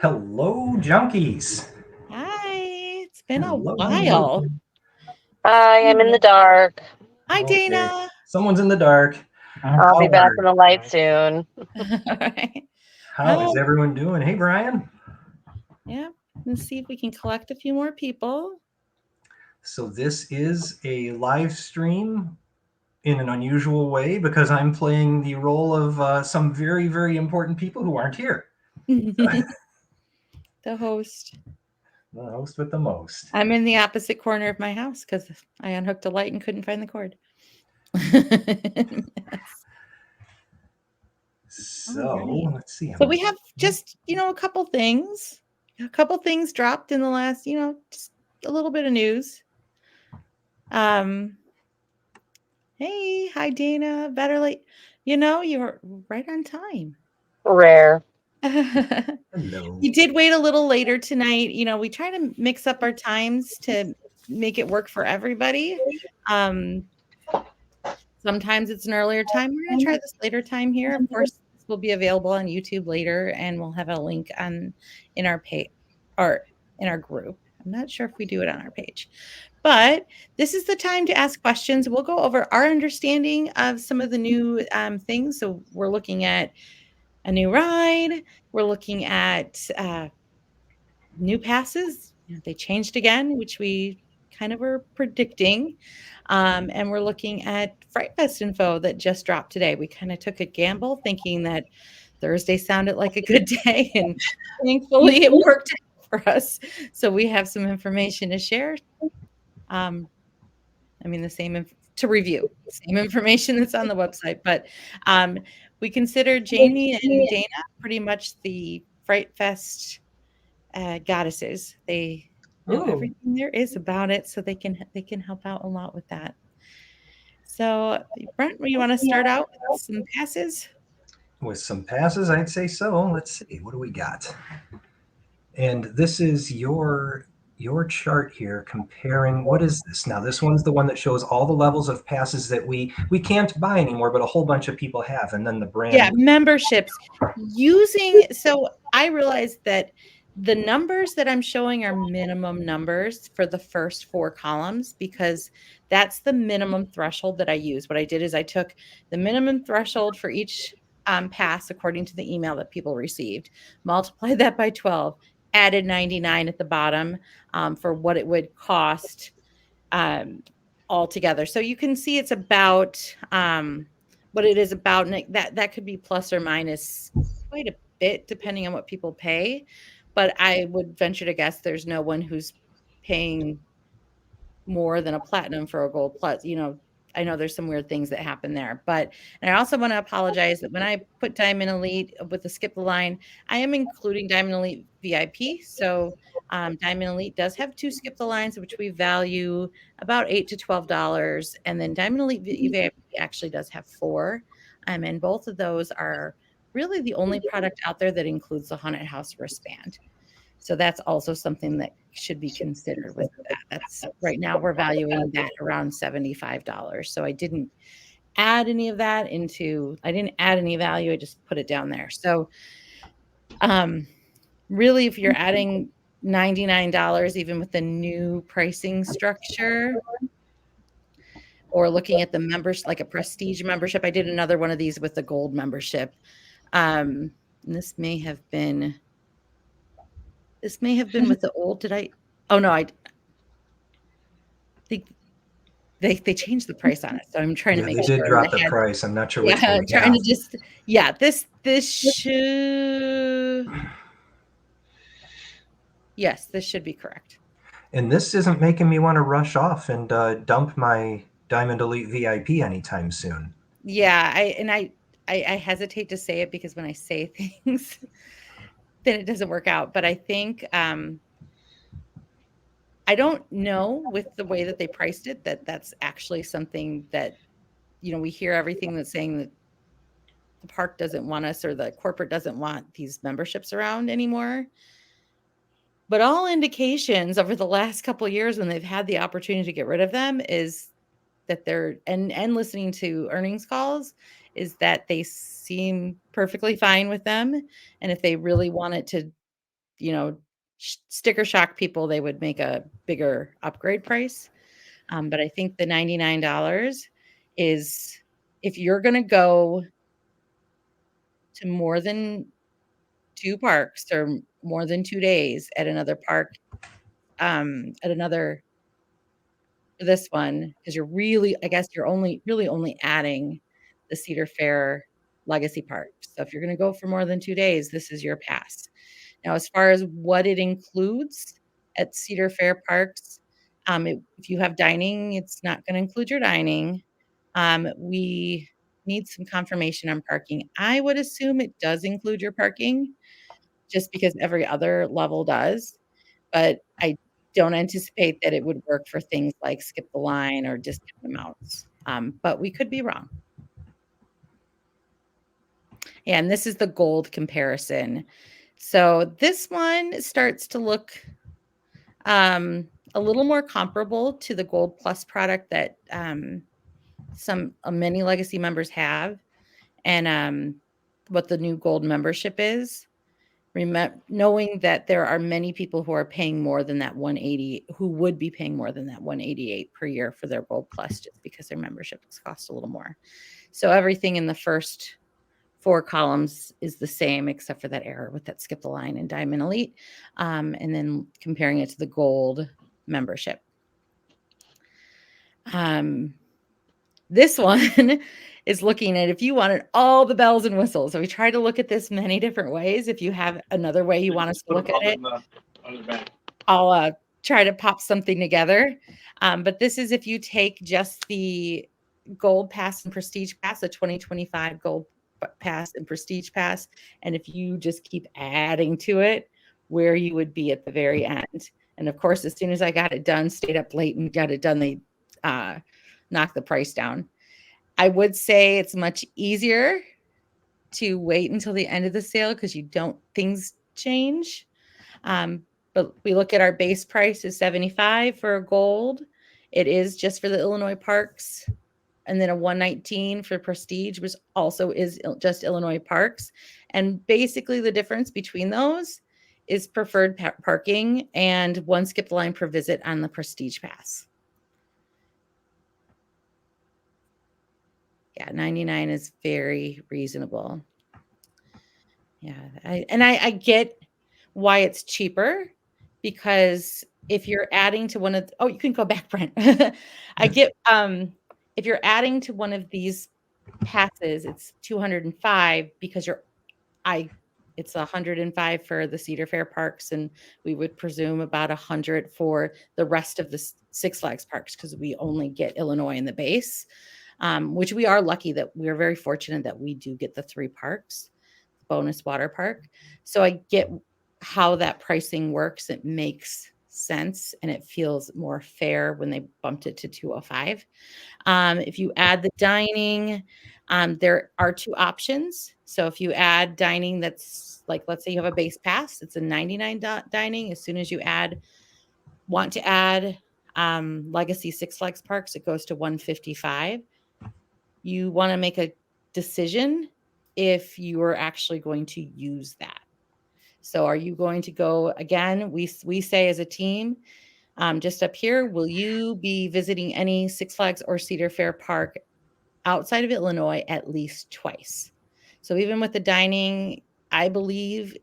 Hello, junkies. Hi, it's been a Hello, hello. while. Hi, I'm in the dark. Hi, Okay. Dana. Someone's in the dark. I'll be How back are, in the light soon. All right. how is Oh, everyone doing? Hey, Brian. yeah. Let's see if we can collect a few more people. So this is a live stream in an unusual way because I'm playing the role of some very, very important people who aren't here. The host. The host with the most. I'm in the opposite corner of my house because I unhooked a light and couldn't find the cord. Yes. So All right. let's see. So we have just, a couple things. A couple things dropped in the last, just a little bit of news. Um, Hey, hi Dana. Better late. You were right on time. Rare. Hello. You did wait a little later tonight. We try to mix up our times to make it work for everybody. Um, Sometimes it's an earlier time. We're going to try this later time here. Of course, this will be available on YouTube later, and we'll have a link in our page or in our group. I'm not sure if we do it on our page, but this is the time to ask questions. We'll go over our understanding of some of the new things. So we're looking at a new ride. We're looking at new passes. They changed again, which we kind of were predicting. And we're looking at Fright Fest info that just dropped today. We kind of took a gamble thinking that Thursday sounded like a good day, and thankfully it worked out for us. So we have some information to share. Um, the same to review, same information that's on the website, but we consider Jamie and Dana pretty much the Fright Fest goddesses. They know Ooh. everything there is about it, so they can help out a lot with that. So, Brent, you want to start out with some passes? With some passes, I'd say so. Let's see. What do we got? And this is your chart here comparing. What is this now? This one's the one that shows all the levels of passes that we can't buy anymore, but a whole bunch of people have, and then the Yeah, brand. memberships. So I realized that the numbers that I'm showing are minimum numbers for the first 4 columns because that's the minimum threshold that I use. What I did is I took the minimum threshold for each pass according to the email that people received, multiplied that by 12, added 99 at the bottom for what it would cost altogether. So you can see it's about what it is about, and that could be plus or minus quite a bit depending on what people pay. But I would venture to guess there's no one who's paying more than a platinum for a gold plus. I know there's some weird things that happen there, but and I also want to apologize that when I put Diamond Elite with the skip the line, I am including Diamond Elite VIP. So Diamond Elite does have 2 skip the lines, which we value about $8 to $12, and then Diamond Elite VIP actually does have 4, and both of those are really the only product out there that includes the haunted house wristband. So that's also something that should be considered with that. That's right now we're valuing that around $75. So I didn't add any value. I just put it down there. So really if you're adding $99 even with the new pricing structure or looking at the members like a prestige membership, I did another one of these with the gold membership. This may have been with the old. Did I? Oh no, I think they changed the price on it. So I'm trying to Yeah, make they did sure drop that the had, price. I'm not sure which yeah, one I'm we trying have. to just, yeah, this should, yes, this should be correct. And this isn't making me want to rush off and dump my Diamond Elite VIP anytime soon. Yeah, I hesitate to say it because when I say things, then it doesn't work out. But I think I don't know with the way that they priced it that that's actually something that we hear everything that's saying that the park doesn't want us or the corporate doesn't want these memberships around anymore. But all indications over the last couple of years when they've had the opportunity to get rid of them is that they're and listening to earnings calls is that they seem perfectly fine with them. And if they really wanted to sticker shock people, they would make a bigger upgrade price. But I think the $99 is if you're going to go to more than 2 parks or more than 2 days at another park, at another this one, because you're really I guess you're really only adding the Cedar Fair Legacy Park. So if you're gonna go for more than 2 days, this is your pass. Now, as far as what it includes at Cedar Fair parks, if you have dining, it's not gonna include your dining. We need some confirmation on parking. I would assume it does include your parking just because every other level does, but I don't anticipate that it would work for things like skip the line or discount amounts, but we could be wrong. Yeah, and this is the gold comparison. So this one starts to look a little more comparable to the Gold Plus product that many legacy members have, and what the new gold membership is. Knowing that there are many people who are paying more than that 180, who would be paying more than that 188 per year for their Gold Plus, just because their memberships cost a little more. So everything in the first 4 columns is the same, except for that error with that skip the line and Diamond Elite, and then comparing it to the Gold membership. This one is looking at if you wanted all the bells and whistles. So we try to look at this many different ways. If you have another way you want us to look at it, I'll try to pop something together. But this is if you take just the Gold Pass and Prestige Pass, the 2025 Gold Pass and Prestige Pass, and if you just keep adding to it, where you would be at the very end. And of course, as soon as I got it done, stayed up late and got it done, they knock the price down. I would say it's much easier to wait until the end of the sale because things change. But we look at our base price is $75 for a gold. It is just for the Illinois parks. And then a $119 for Prestige, which also is just Illinois parks. And basically the difference between those is preferred parking and one skip the line per visit on the Prestige Pass. Yeah, $99 is very reasonable. Yeah, I get why it's cheaper, because if you're adding to one of you can go back, Brent. I get if you're adding to one of these passes, it's $205 because it's $105 for the Cedar Fair parks, and we would presume about $100 for the rest of the Six Flags parks because we only get Illinois in the base. Which we are lucky that we're very fortunate that we do get the 3 parks, bonus water park. So I get how that pricing works. It makes sense and it feels more fair when they bumped it to $205. If you add the dining, there are 2 options. So if you add dining, that's like, let's say you have a base pass, it's a $99 dining. As soon as you want to add Legacy Six Flags parks, it goes to $155. You want to make a decision if you are actually going to use that. So are you going to go again? We say as a team, just up here, will you be visiting any Six Flags or Cedar Fair park outside of Illinois at least twice? So even with the dining, I believe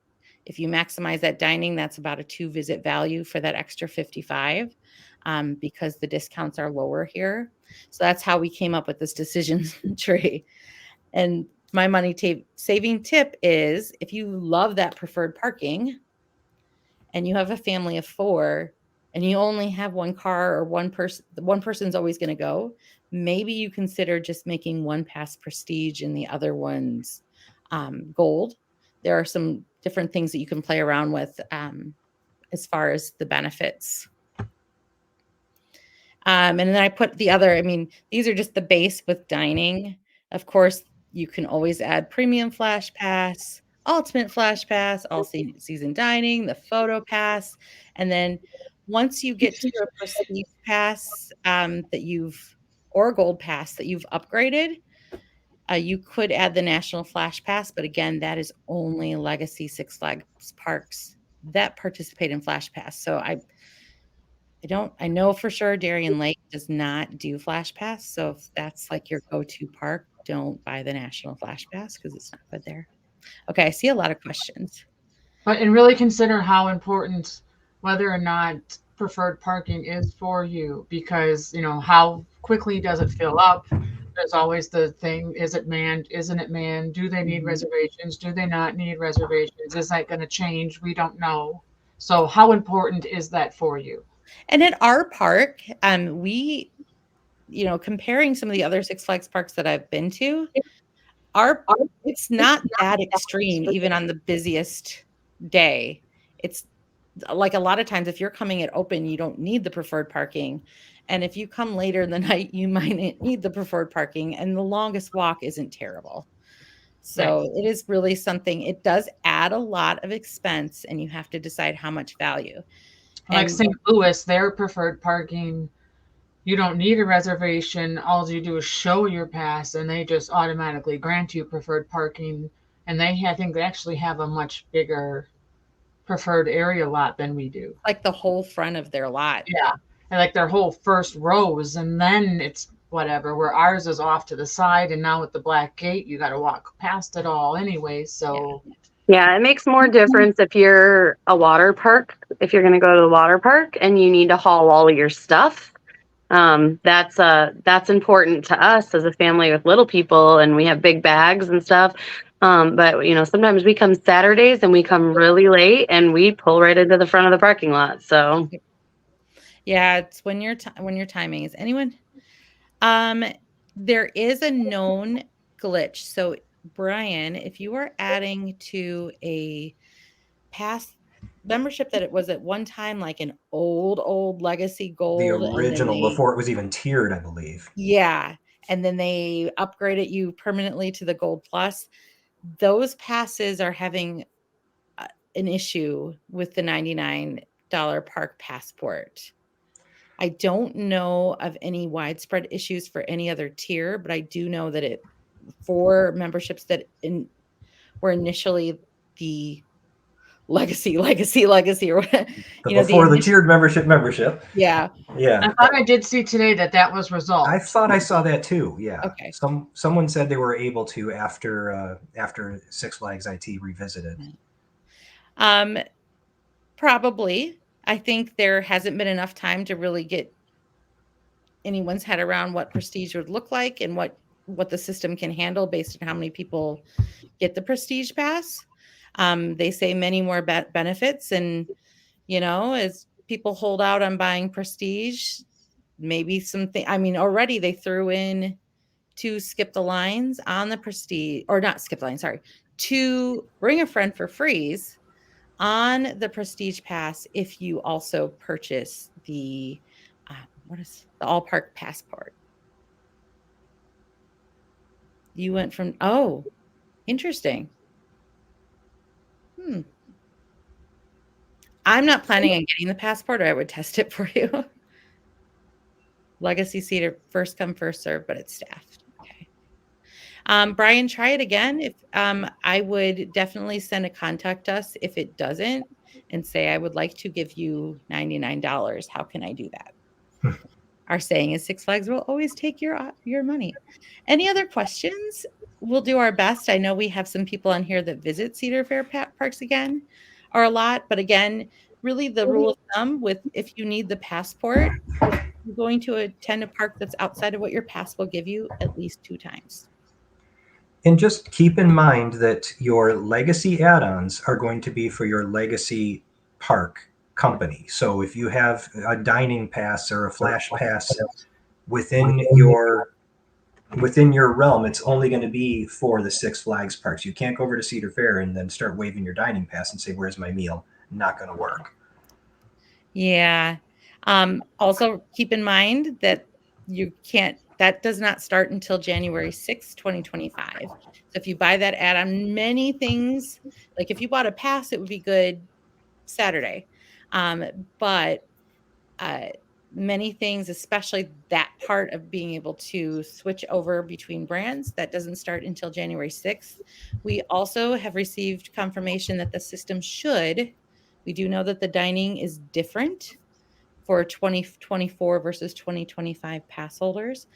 if you maximize that dining, that's about a 2 visit value for that extra $55, because the discounts are lower here. So that's how we came up with this decision tree. And my money saving tip is if you love that preferred parking and you have a family of 4 and you only have one car or one person's always going to go, maybe you consider just making one pass Prestige and the other one's gold. There are some different things that you can play around with as far as the benefits. And then I put the other, these are just the base with dining. Of course, you can always add premium flash pass, ultimate flash pass, all season dining, the photo pass. And then once you get to a prestige pass or gold pass that you've upgraded, you could add the national flash pass. But again, that is only Legacy Six Flags parks that participate in Flash Pass. So I know for sure Darien Lake does not do Flash Pass. So if that's like your go-to park, don't buy the National Flash Pass because it's not good there. Okay, I see a lot of questions. And really consider how important whether or not preferred parking is for you, because how quickly does it fill up? There's always the thing: is it manned? Isn't it manned? Do they need reservations? Do they not need reservations? Is that going to change? We don't know. So how important is that for you? And at our park, we, comparing some of the other Six Flags parks that I've been to, it's not that extreme, even on the busiest day. It's like a lot of times if you're coming at open, you don't need the preferred parking. And if you come later in the night, you might need the preferred parking. And the longest walk isn't terrible. So it is really something, it does add a lot of expense and you have to decide how much value. Like And St. Louis, their preferred parking, you don't need a reservation. All you do is show your pass, and they just automatically grant you preferred parking. And I think they actually have a much bigger preferred area lot than we do. like the whole front of their lot. Yeah. And like their whole first rows, and then it's whatever, where ours is off to the side. And now with the black gate, you got to walk past it all anyway. So, Yeah, it makes more difference if you're a water park, if you're going to go to the water park and you need to haul all of your stuff. That's important to us as a family with little people, and we have big bags and stuff. But sometimes we come Saturdays and we come really late and we pull right into the front of the parking lot. So yeah, it's when your timing is. Anyone? There is a known glitch. So Brian, if you are adding to a past membership that it was at one time like an old legacy gold, The and then original before it was even tiered, I believe. yeah, and then they upgraded you permanently to the gold plus, those passes are having an issue with the $99 park passport. I don't know of any widespread issues for any other tier, but I do know that for memberships that were initially the legacy, or Before the tiered membership. Yeah. Yeah. I thought I did see today that was resolved. I thought I saw that too. Yeah. Okay. Someone said they were able to after Six Flags IT revisited. Probably. I think there hasn't been enough time to really get anyone's head around what prestige would look like and what the system can handle based on how many people get the prestige pass. They say many more benefits, and as people hold out on buying prestige, maybe something. I mean, already they threw in to skip the lines on the prestige, or not skip the line, sorry, to bring a friend for freeze on the prestige pass if you also purchase the what is the all park passport. You went from interesting. I'm not planning on getting the passport, or I would test it for you. Legacy seater, first come, first serve, but it's staffed. Okay. Brian, try it again. If I would definitely send a contact us if it doesn't, and say I would like to give you $99. How can I do that? Our saying is Six Flags will always take your money. Any other questions? We'll do our best. I know we have some people on here that visit Cedar Fair parks again, or a lot, but again, really the rule of thumb with if you need the passport, if you're going to attend a park that's outside of what your pass will give you, at least 2 times. And just keep in mind that your legacy add-ons are going to be for your legacy park company. So if you have a dining pass or a flash pass within your realm, it's only going to be for the Six Flags parks. You can't go over to Cedar Fair and then start waving your dining pass and say, "Where's my meal?" Not going to work. Yeah. Also keep in mind that that does not start until January 6th, 2025. So if you buy that add-on, many things, like if you bought a pass, it would be good Saturday. But many things, especially that part of being able to switch over between brands, that doesn't start until January 6th. We also have received confirmation that the system should We do know that the dining is different for 2024 versus 2025 pass holders,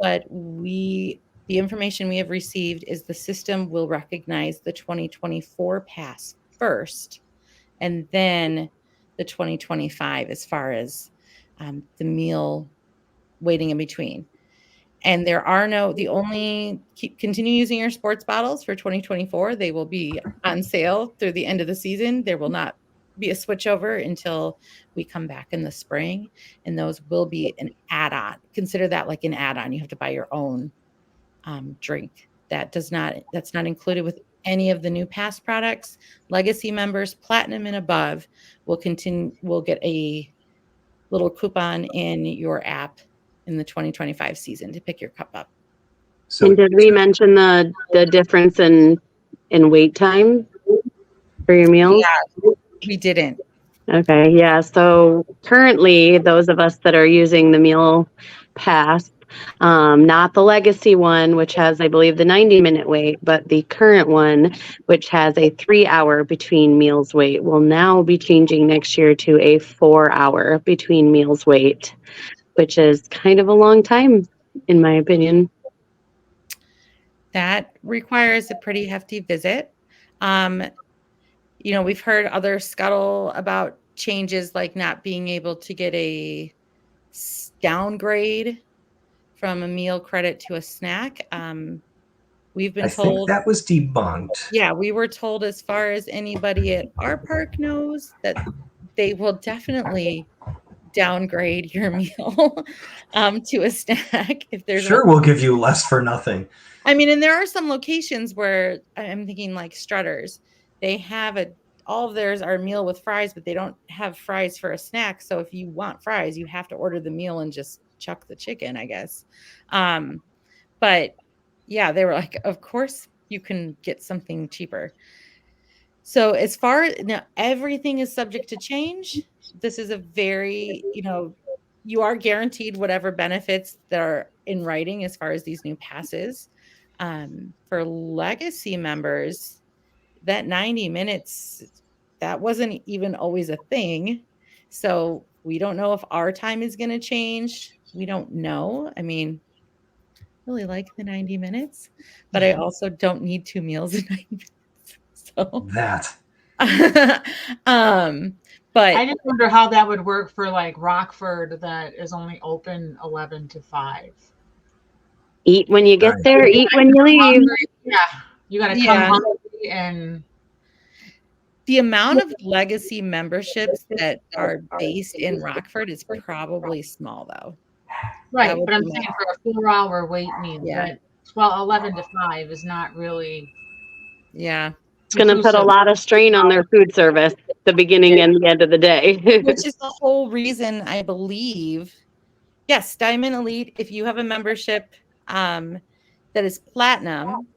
but the information we have received is the system will recognize the 2024 pass first, and then the 2025 as far as the meal waiting in between. And there are continue using your sports bottles for 2024. They will be on sale through the end of the season. There will not be a switchover until we come back in the spring. And those will be an add-on. Consider that like an add-on. You have to buy your own drink. That's not included with any of the new pass products. Legacy members, platinum and above, will get a little coupon in your app in the 2025 season to pick your cup up. So And did we mention the difference in wait time for your meals? Yeah, we didn't. Okay, yeah. So currently, those of us that are using the meal pass, not the legacy one, which has, I believe, the 90-minute wait, but the current one, which has a 3-hour between meals wait, will now be changing next year to a 4-hour between meals wait, which is kind of a long time, in my opinion. That requires a pretty hefty visit. We've heard other scuttle about changes like not being able to get a downgrade from a meal credit to a snack. We've been I think told that was debunked. Yeah, we were told, as far as anybody at our park knows, that they will definitely downgrade your meal to a snack if there's Sure, we'll give you less for nothing. I mean, and there are some locations where I'm thinking like Strutters, they have all of theirs are meal with fries, but they don't have fries for a snack. So if you want fries, you have to order the meal and just chuck the chicken, I guess. But yeah, they were like, of course you can get something cheaper. So as far now, everything is subject to change. This is a very, you are guaranteed whatever benefits that are in writing as far as these new passes. For legacy members, that 90 minutes, that wasn't even always a thing. So we don't know if our time is going to change. We don't know. I mean, I really like the 90 minutes, but I also don't need 2 meals in 90 minutes. So That. But I just wonder how that would work for like Rockford that is only open 11 to 5. Eat when you get Right. there, eat when you leave. Yeah, you got to come Yeah. hungry, and the amount of legacy memberships that are based in Rockford is probably small, though. right. would But I'm be saying for a 4-hour wait meal, Yeah. that 11 to 5 is not really. Yeah. It's going to put a lot of strain on their food service, the beginning and the end of the day. Which is the whole reason I believe, yes, Diamond Elite, if you have a membership that is platinum,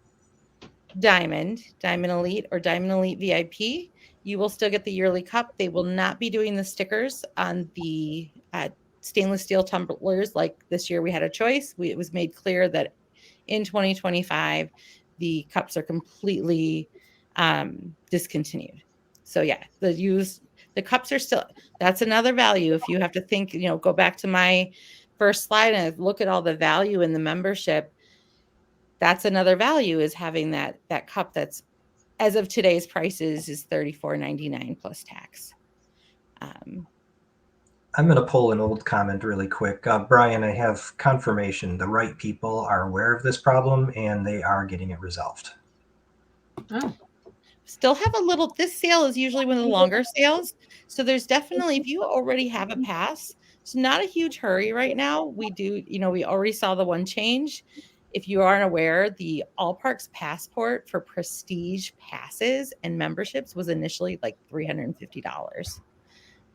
Diamond Elite, or Diamond Elite VIP, you will still get the yearly cup. They will not be doing the stickers on the stainless steel tumblers like this year we had a choice. It was made clear that in 2025, the cups are completely discontinued. So yeah, the cups are still, that's another value. If you have to think, go back to my first slide and look at all the value in the membership, that's another value, is having that cup that's, as of today's prices, is $34.99 plus tax. I'm going to pull an old comment really quick. Brian, I have confirmation. The right people are aware of this problem and they are getting it resolved. Oh. Still have a little, this sale is usually one of the longer sales. So there's definitely, if you already have a pass, it's not a huge hurry right now. We do, we already saw the one change. If you aren't aware, the All Parks passport for prestige passes and memberships was initially like $350.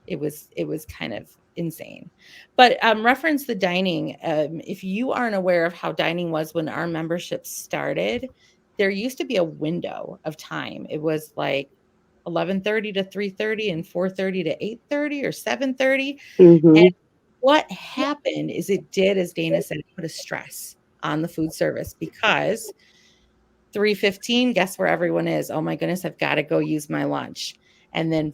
It was kind of insane. But reference the dining. If you aren't aware of how dining was when our membership started, there used to be a window of time. It was like 11:30 to 3:30 and 4:30 to 8:30 or 7:30. And what happened is it did, as Dana said, put a stress on the food service, because 3:15, guess where everyone is? Oh my goodness, I've got to go use my lunch. And then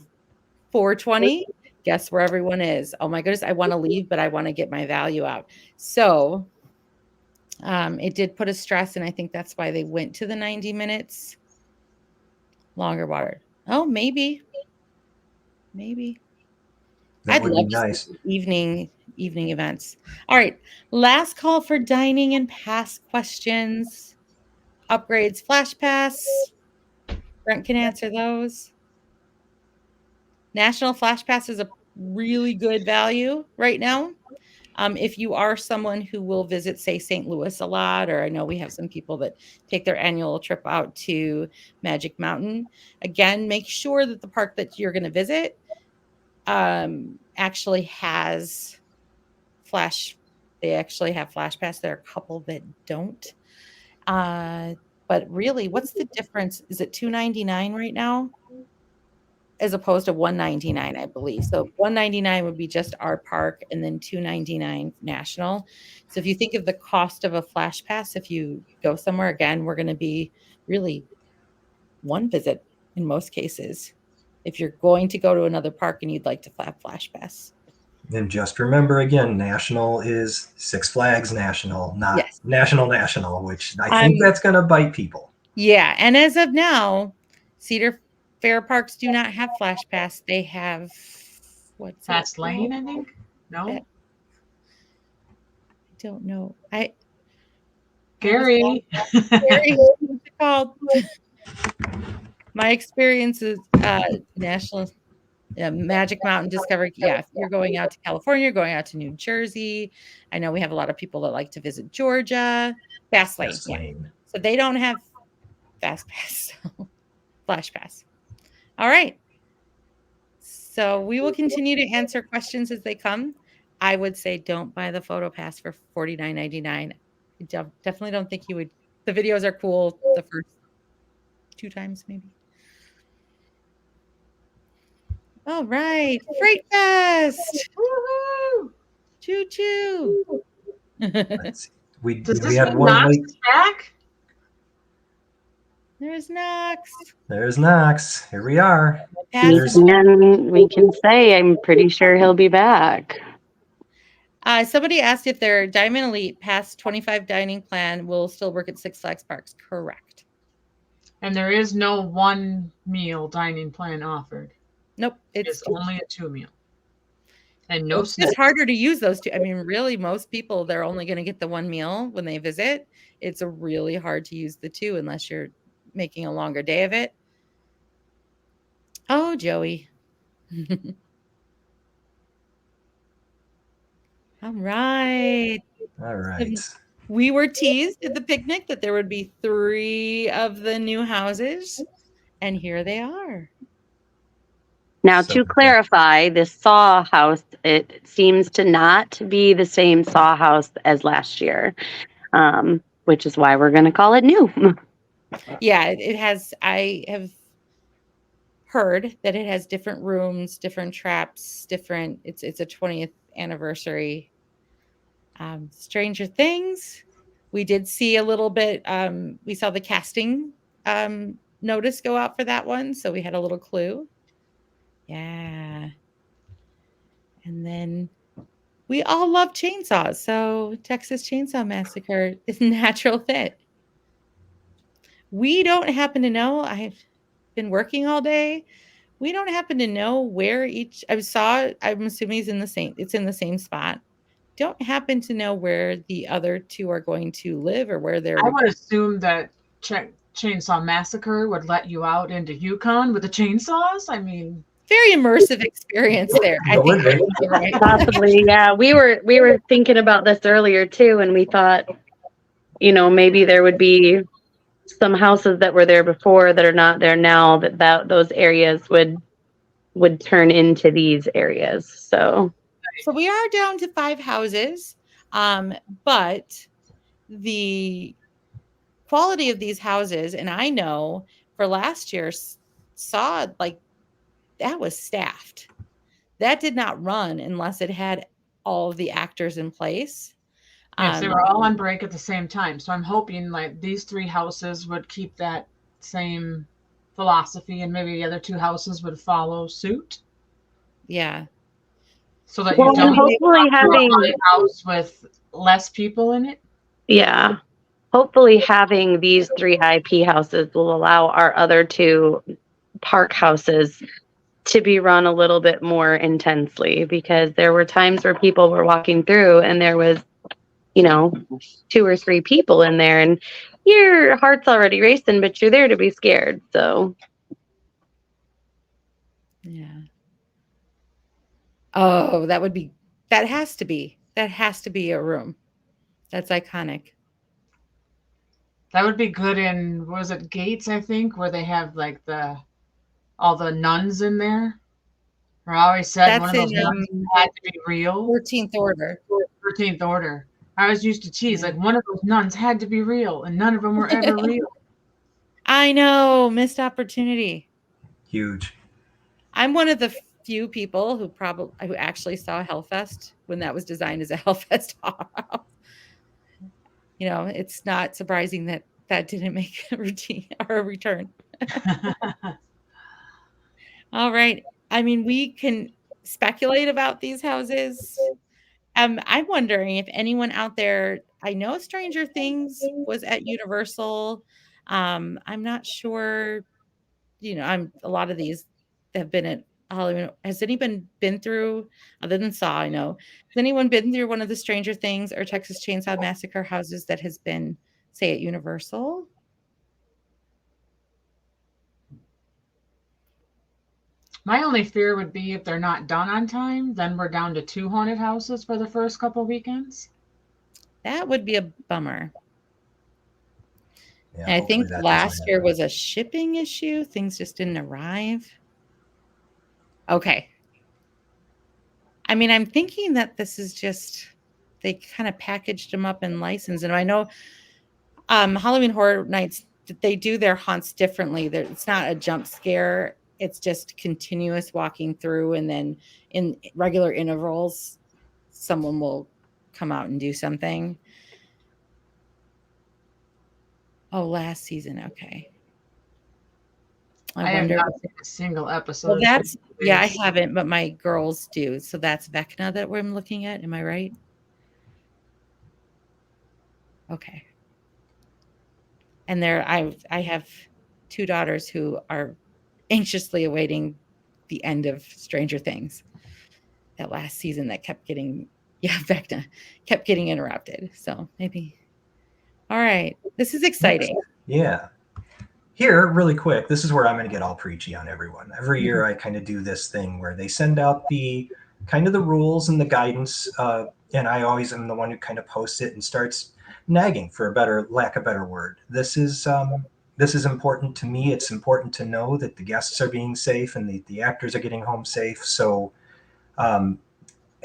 4:20. Guess where everyone is? Oh my goodness, I want to leave, but I want to get my value out. So it did put a stress, and I think that's why they went to the 90 minutes. Longer water. Oh, maybe. That I'd would love be to see nice. evening events. All right, last call for dining and pass questions. Upgrades, Flash Pass. Brent can answer those. National Flash Pass is a really good value right now. If you are someone who will visit, say, St. Louis a lot, or I know we have some people that take their annual trip out to Magic Mountain, again, make sure that the park that you're going to visit actually has they actually have Flash Pass. There are a couple that don't. But really, what's the difference? Is it $2.99 right now? As opposed to $1.99, I believe. So $1.99 would be just our park, and then $2.99 national. So if you think of the cost of a Flash Pass, if you go somewhere, again, we're going to be really one visit in most cases. If you're going to go to another park and you'd like to have Flash Pass. And just remember again, national is Six Flags National, not Yes. national, which I think that's going to bite people. Yeah. And as of now, Cedar Fair parks do not have Flash Pass. They have what's Fast it Lane, called? I think. No, I don't know. Gary. Gary, what's it called? My experience is national Magic Mountain Discovery. Yeah, if you're going out to California, going out to New Jersey. I know we have a lot of people that like to visit Georgia. Fast Lane. Fast Yeah. Lane. So they don't have Fast Pass. So Flash Pass. All right. So we will continue to answer questions as they come. I would say don't buy the photo pass for $49.99. I definitely don't think you would. The videos are cool the first 2 times, maybe. All right. Fright Fest. Woohoo! Choo choo. Let's see. We Does this had mean one Knox late. is back? There's Knox. There's Knox. Here we are. We can say I'm pretty sure he'll be back. Somebody asked if their Diamond Elite past 25 dining plan will still work at Six Flags Parks. Correct. And there is no one meal dining plan offered. Nope. It's only a 2 meal. And no It's snacks. just harder to use those two. I mean, really, most people, they're only going to get the 1 meal when they visit. It's really hard to use the 2 unless you're making a longer day of it. Oh, Joey. All right. All right. We were teased at the picnic that there would be 3 of the new houses, and here they are. Now, to clarify, this saw house, it seems to not be the same saw house as last year, which is why we're going to call it new. Yeah, it has. I have heard that it has different rooms, different traps, different. It's a 20th anniversary. Stranger Things. We did see a little bit. We saw the casting notice go out for that one, so we had a little clue. Yeah. And then we all love chainsaws, so Texas Chainsaw Massacre is a natural fit. We don't happen to know. I've been working all day. We don't happen to know where each. I'm assuming it's in the same spot. Don't happen to know where the other 2 are going to live or where they're. I would assume that Chainsaw Massacre would let you out into Yukon with the chainsaws. I mean, very immersive experience there. I think you're right. Possibly, yeah. We were thinking about this earlier too, and we thought, maybe there would be some houses that were there before that are not there now. That those areas would turn into these areas. So we are down to 5 houses, but the quality of these houses, and I know for last year saw like that was staffed. That did not run unless it had all of the actors in place. Yes, they were all on break at the same time. So I'm hoping like these 3 houses would keep that same philosophy, and maybe the other 2 houses would follow suit. Yeah. So that Well, you and don't hopefully do a having, haunted house with less people in it. yeah, hopefully having these 3 IP houses will allow our other 2 park houses to be run a little bit more intensely, because there were times where people were walking through and there was, 2 or 3 people in there, and your heart's already racing, but you're there to be scared. So, Yeah. Oh, that has to be a room. That's iconic. That would be good in, was it Gates, I think, where they have like all the nuns in there. Or I always said one That's of in those nuns had to be real. 14th Order. 13th Order. I always used to tease, Yeah. like one of those nuns had to be real, and none of them were ever real. I know, missed opportunity. Huge. I'm one of the few people who actually saw Hellfest when that was designed as a Hellfest house. It's not surprising that that didn't make a routine or a return. All right. I mean, we can speculate about these houses. I'm wondering if anyone out there, I know Stranger Things was at Universal. I'm not sure, I'm a lot of these have been at Halloween. Has anyone been through, other than Saw, I know, has anyone been through one of the Stranger Things or Texas Chainsaw Massacre houses that has been, say, at Universal? My only fear would be if they're not done on time, then we're down to 2 haunted houses for the first couple weekends. That would be a bummer. Yeah, And I hopefully think that doesn't last year happen. was a shipping issue. Things just didn't arrive. Okay. I mean, I'm thinking that this is just, they kind of packaged them up and licensed. And I know Halloween Horror Nights, they do their haunts differently. It's not a jump scare. It's just continuous walking through, and then in regular intervals, someone will come out and do something. Oh, last season. Okay. I I have wonder. not seen a single episode Well, of that's, Stranger yeah, I Things. haven't, but my girls do. So that's Vecna that I'm looking at. Am I right? Okay. And I have 2 daughters who are anxiously awaiting the end of Stranger Things. That last season that kept getting, yeah, Vecna kept getting interrupted. So maybe. All right. This is exciting. Yeah. Here, really quick, this is where I'm going to get all preachy on everyone. Every Mhm. year, I kind of do this thing where they send out the kind of the rules and the guidance, and I always am the one who kind of posts it and starts nagging, for a better lack of better word. This is important to me. It's important to know that the guests are being safe and the actors are getting home safe. So um,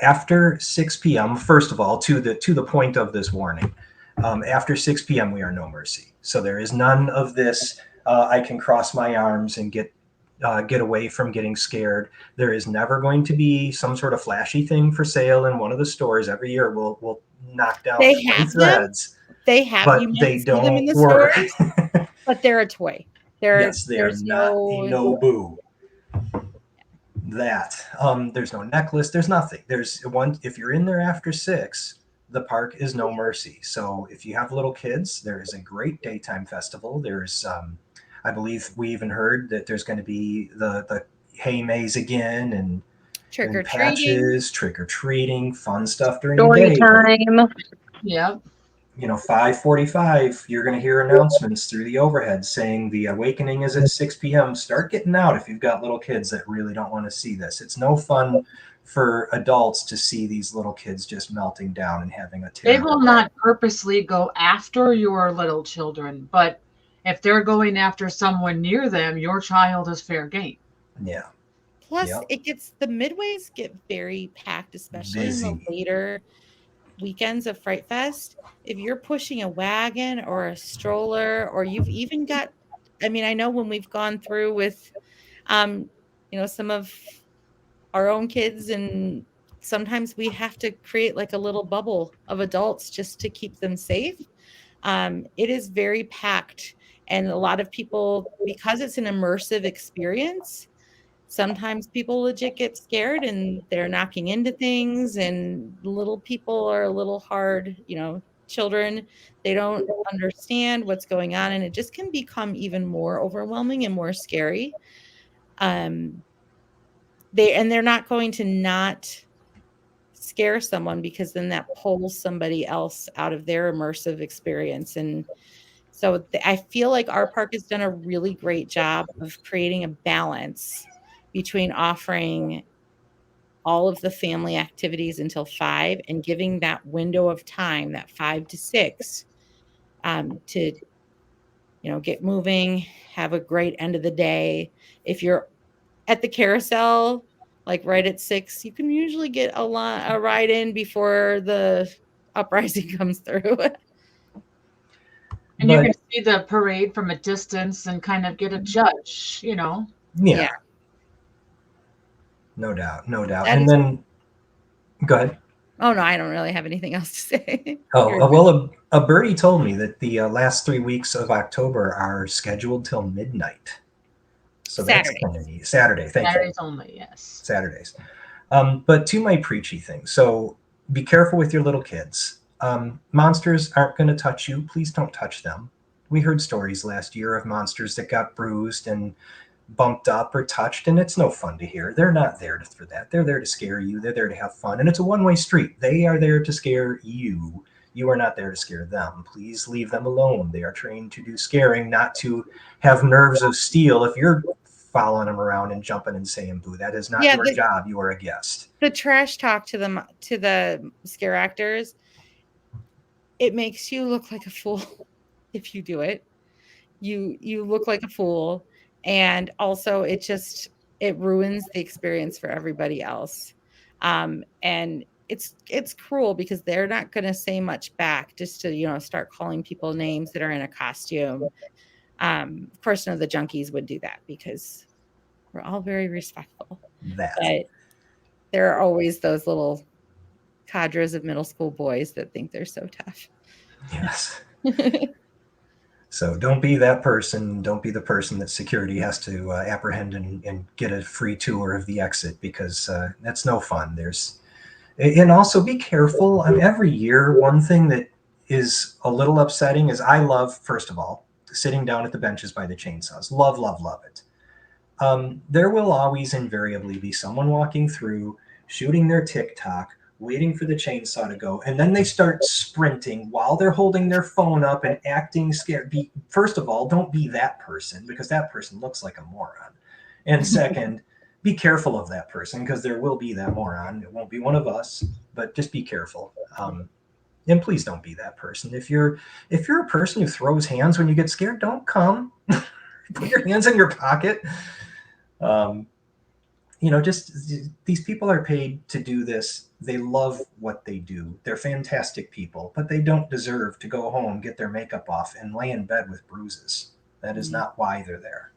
after 6 p.m., first of all, to the point of this warning, after 6 p.m. we are no mercy. So there is none of this. I can cross my arms and get away from getting scared. There is never going to be some sort of flashy thing for sale in one of the stores. Every year we'll knock down They 20 have them. threads, You but might they see them in don't the work. stores, but they're a toy. Yes, they are There's not a no, Nobu. That there's no necklace, there's nothing. There's one, if you're in there after 6, the park is no mercy. So if you have little kids, there is a great daytime festival. There's I believe we even heard that there's going to be the hay maze again, trick or and treating. patches, trick-or-treating, fun stuff during the story day. But time. Yep. 5:45, you're going to hear announcements through the overhead saying the awakening is at 6 p.m. Start getting out if you've got little kids that really don't want to see this. It's no fun for adults to see these little kids just melting down and having a They terrible will day. not purposely go after your little children, but if they're going after someone near them, your child is fair game. Yeah. Plus, Yep. the midways get very packed, especially in the Busy. later weekends of Fright Fest. If you're pushing a wagon or a stroller, or you've even got, I mean, I know when we've gone through with, um, some of our own kids, and sometimes we have to create like a little bubble of adults just to keep them safe. It is very packed, and a lot of people, because it's an immersive experience, sometimes people legit get scared and they're knocking into things, and little people are a little hard, children, they don't understand what's going on, and it just can become even more overwhelming and more scary. They're not going to not scare someone, because then that pulls somebody else out of their immersive experience. And so I feel like our park has done a really great job of creating a balance between offering all of the family activities until 5 and giving that window of time, that 5 to 6, to get moving, have a great end of the day. If you're at the carousel, like right at 6, you can usually get a ride in before the uprising comes through. And you can see the parade from a distance and kind of get a judge, Yeah. No doubt. That And then, go ahead. Oh, no, I don't really have anything else to say. Well, a birdie told me that the last 3 weeks of October are scheduled till midnight. So Saturdays. That's kind of neat. Saturday, thank you. Saturdays only, yes. Saturdays. But to my preachy thing, so be careful with your little kids. Monsters aren't going to touch you. Please don't touch them. We heard stories last year of monsters that got bruised and bumped up or touched, and it's no fun to hear. They're not there for that. They're there to scare you. They're there to have fun, and it's a one-way street. They are there to scare you. You are not there to scare them. Please leave them alone. They are trained to do scaring, not to have nerves of steel. If you're following them around and jumping and saying boo, that is not your job. You are a guest. The trash talk to the scare actors, it makes you look like a fool if you do it. You look like a fool, and also it ruins the experience for everybody else. And it's cruel, because they're not going to say much back, just to start calling people names that are in a costume. Of course, none of the junkies would do that, because we're all very respectful. But there are always those little cadres of middle school boys that think they're so tough. Yes. So don't be that person. Don't be the person that security has to apprehend and get a free tour of the exit, because that's no fun. And also be careful. Every year, one thing that is a little upsetting is I love, first of all, sitting down at the benches by the chainsaws. Love, love, love it. There will always invariably be someone walking through, shooting their TikTok, waiting for the chainsaw to go, and then they start sprinting while they're holding their phone up and acting scared. First of all, don't be that person, because that person looks like a moron. And second, be careful of that person, because there will be that moron. It won't be one of us, but just be careful. And please don't be that person. If you're a person who throws hands when you get scared, don't come. Put your hands in your pocket. Just these people are paid to do this. They love what they do. They're fantastic people, but they don't deserve to go home, get their makeup off, and lay in bed with bruises. That is not why they're there.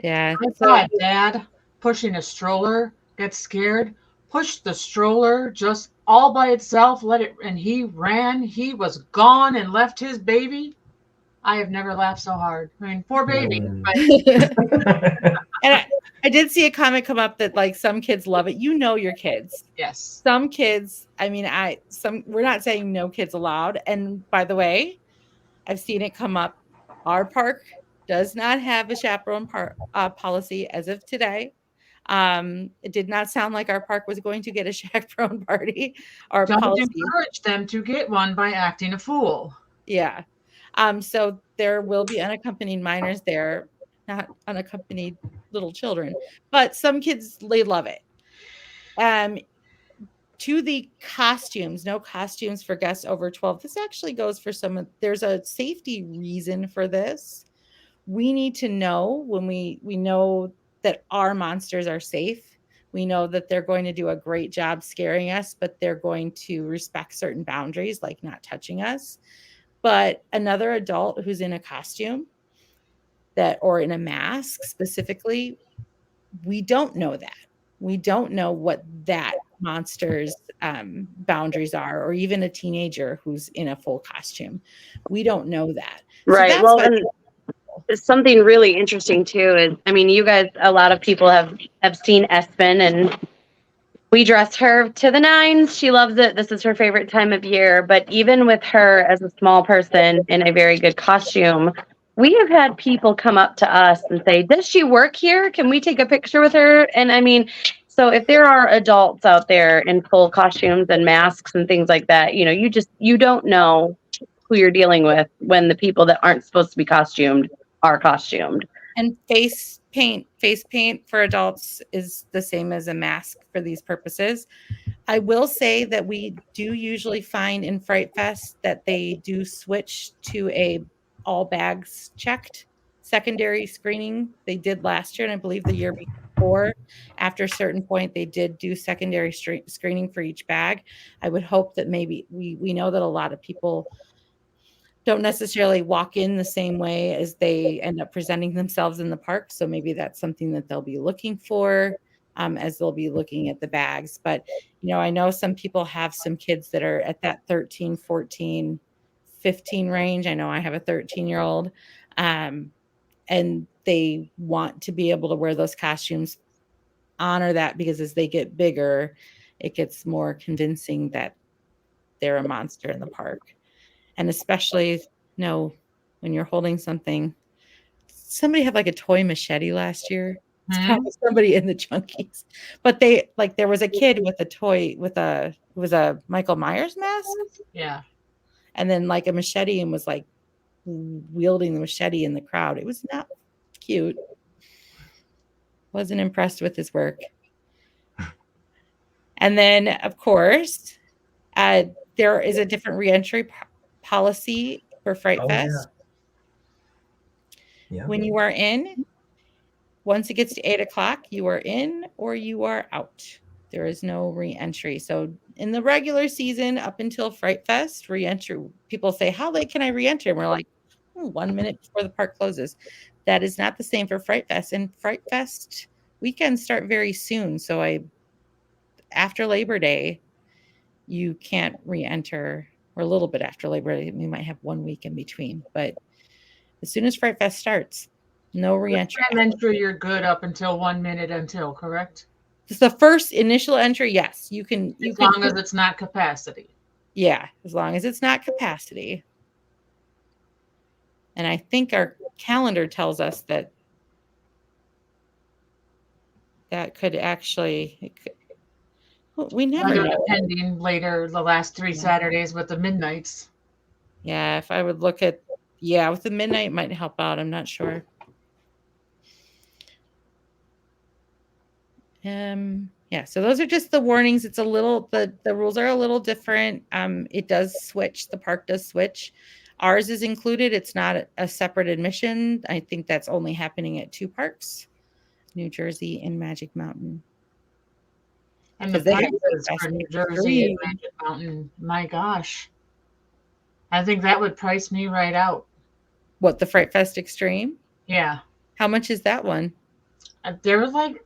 Yeah. I saw a dad pushing a stroller, get scared, pushed the stroller just all by itself, and he ran. He was gone and left his baby. I have never laughed so hard. I mean, poor baby. And I did see a comment come up that, like, some kids love it. Your kids. Yes. Some kids, we're not saying no kids allowed. And by the way, I've seen it come up. Our park does not have a chaperone policy as of today. It did not sound like our park was going to get a chaperone party or Don't policy. encourage them to get one by acting a fool. Yeah. So there will be unaccompanied minors there, not unaccompanied little children, but some kids, they love it. To the costumes, no costumes for guests over 12. This actually goes for there's a safety reason for this. We need to know when we know that our monsters are safe. We know that they're going to do a great job scaring us, but they're going to respect certain boundaries, like not touching us. But another adult who's in a costume or in a mask specifically, we don't know that. We don't know what that monster's boundaries are, or even a teenager who's in a full costume. We don't know that. Right. So something really interesting too is, I mean, you guys, a lot of people have seen Espen, and we dress her to the nines. She loves it. This is her favorite time of year. But even with her as a small person in a very good costume, we have had people come up to us and say, does she work here? Can we take a picture with her? And I mean, so if there are adults out there in full costumes and masks and things like that, you know, you don't know who you're dealing with when the people that aren't supposed to be costumed are costumed. And face paint for adults is the same as a mask for these purposes. I will say that we do usually find in Fright Fest that they do switch to a all bags checked secondary screening. They did last year, and I believe the year before. After a certain point, they did do secondary screening for each bag. I would hope that maybe we know that a lot of people don't necessarily walk in the same way as they end up presenting themselves in the park. So maybe that's something that they'll be looking for as they'll be looking at the bags. But, you know, I know some people have some kids that are at that 13, 14, 15 range. I know I have a 13-year-old and they want to be able to wear those costumes, honor that, because as they get bigger, it gets more convincing that they're a monster in the park. And especially, you know, when you're holding something, somebody had like a toy machete last year. It's probably somebody in the Junkies, but they like there was a kid with a toy with it was a Michael Myers mask. Yeah. And then like a machete and was like wielding the machete in the crowd. It was not cute. Wasn't impressed with his work. And then, of course, there is a different reentry policy for Fright Fest. Yeah. When you are in, once it gets to 8 o'clock, you are in or you are out. There is no re-entry. So in the regular season, up until Fright Fest, re-entry, people say, how late can I re-enter? And we're like, 1 minute before the park closes. That is not the same for Fright Fest. And Fright Fest weekends start very soon. So after Labor Day, you can't re-enter, or a little bit after Labor Day. We might have 1 week in between, but as soon as Fright Fest starts, no re-entry. Entry, you're good up until 1 minute until, correct? It's the first initial entry. Yes, you can. As long as it's not capacity. Yeah, as long as it's not capacity. And I think our calendar tells us that could actually. We never know. Depending later, the last 3 Saturdays with the midnights. Yeah, if I would look at, with the midnight might help out. I'm not sure. So those are just the warnings. It's a little, the rules are a little different. It does switch. The park does switch. Ours is included. It's not a separate admission. I think that's only happening at 2 parks, New Jersey and Magic Mountain. And the prices for New Jersey and Magic Mountain, my gosh. I think that would price me right out. What, the Fright Fest Extreme? Yeah. How much is that one? They were like,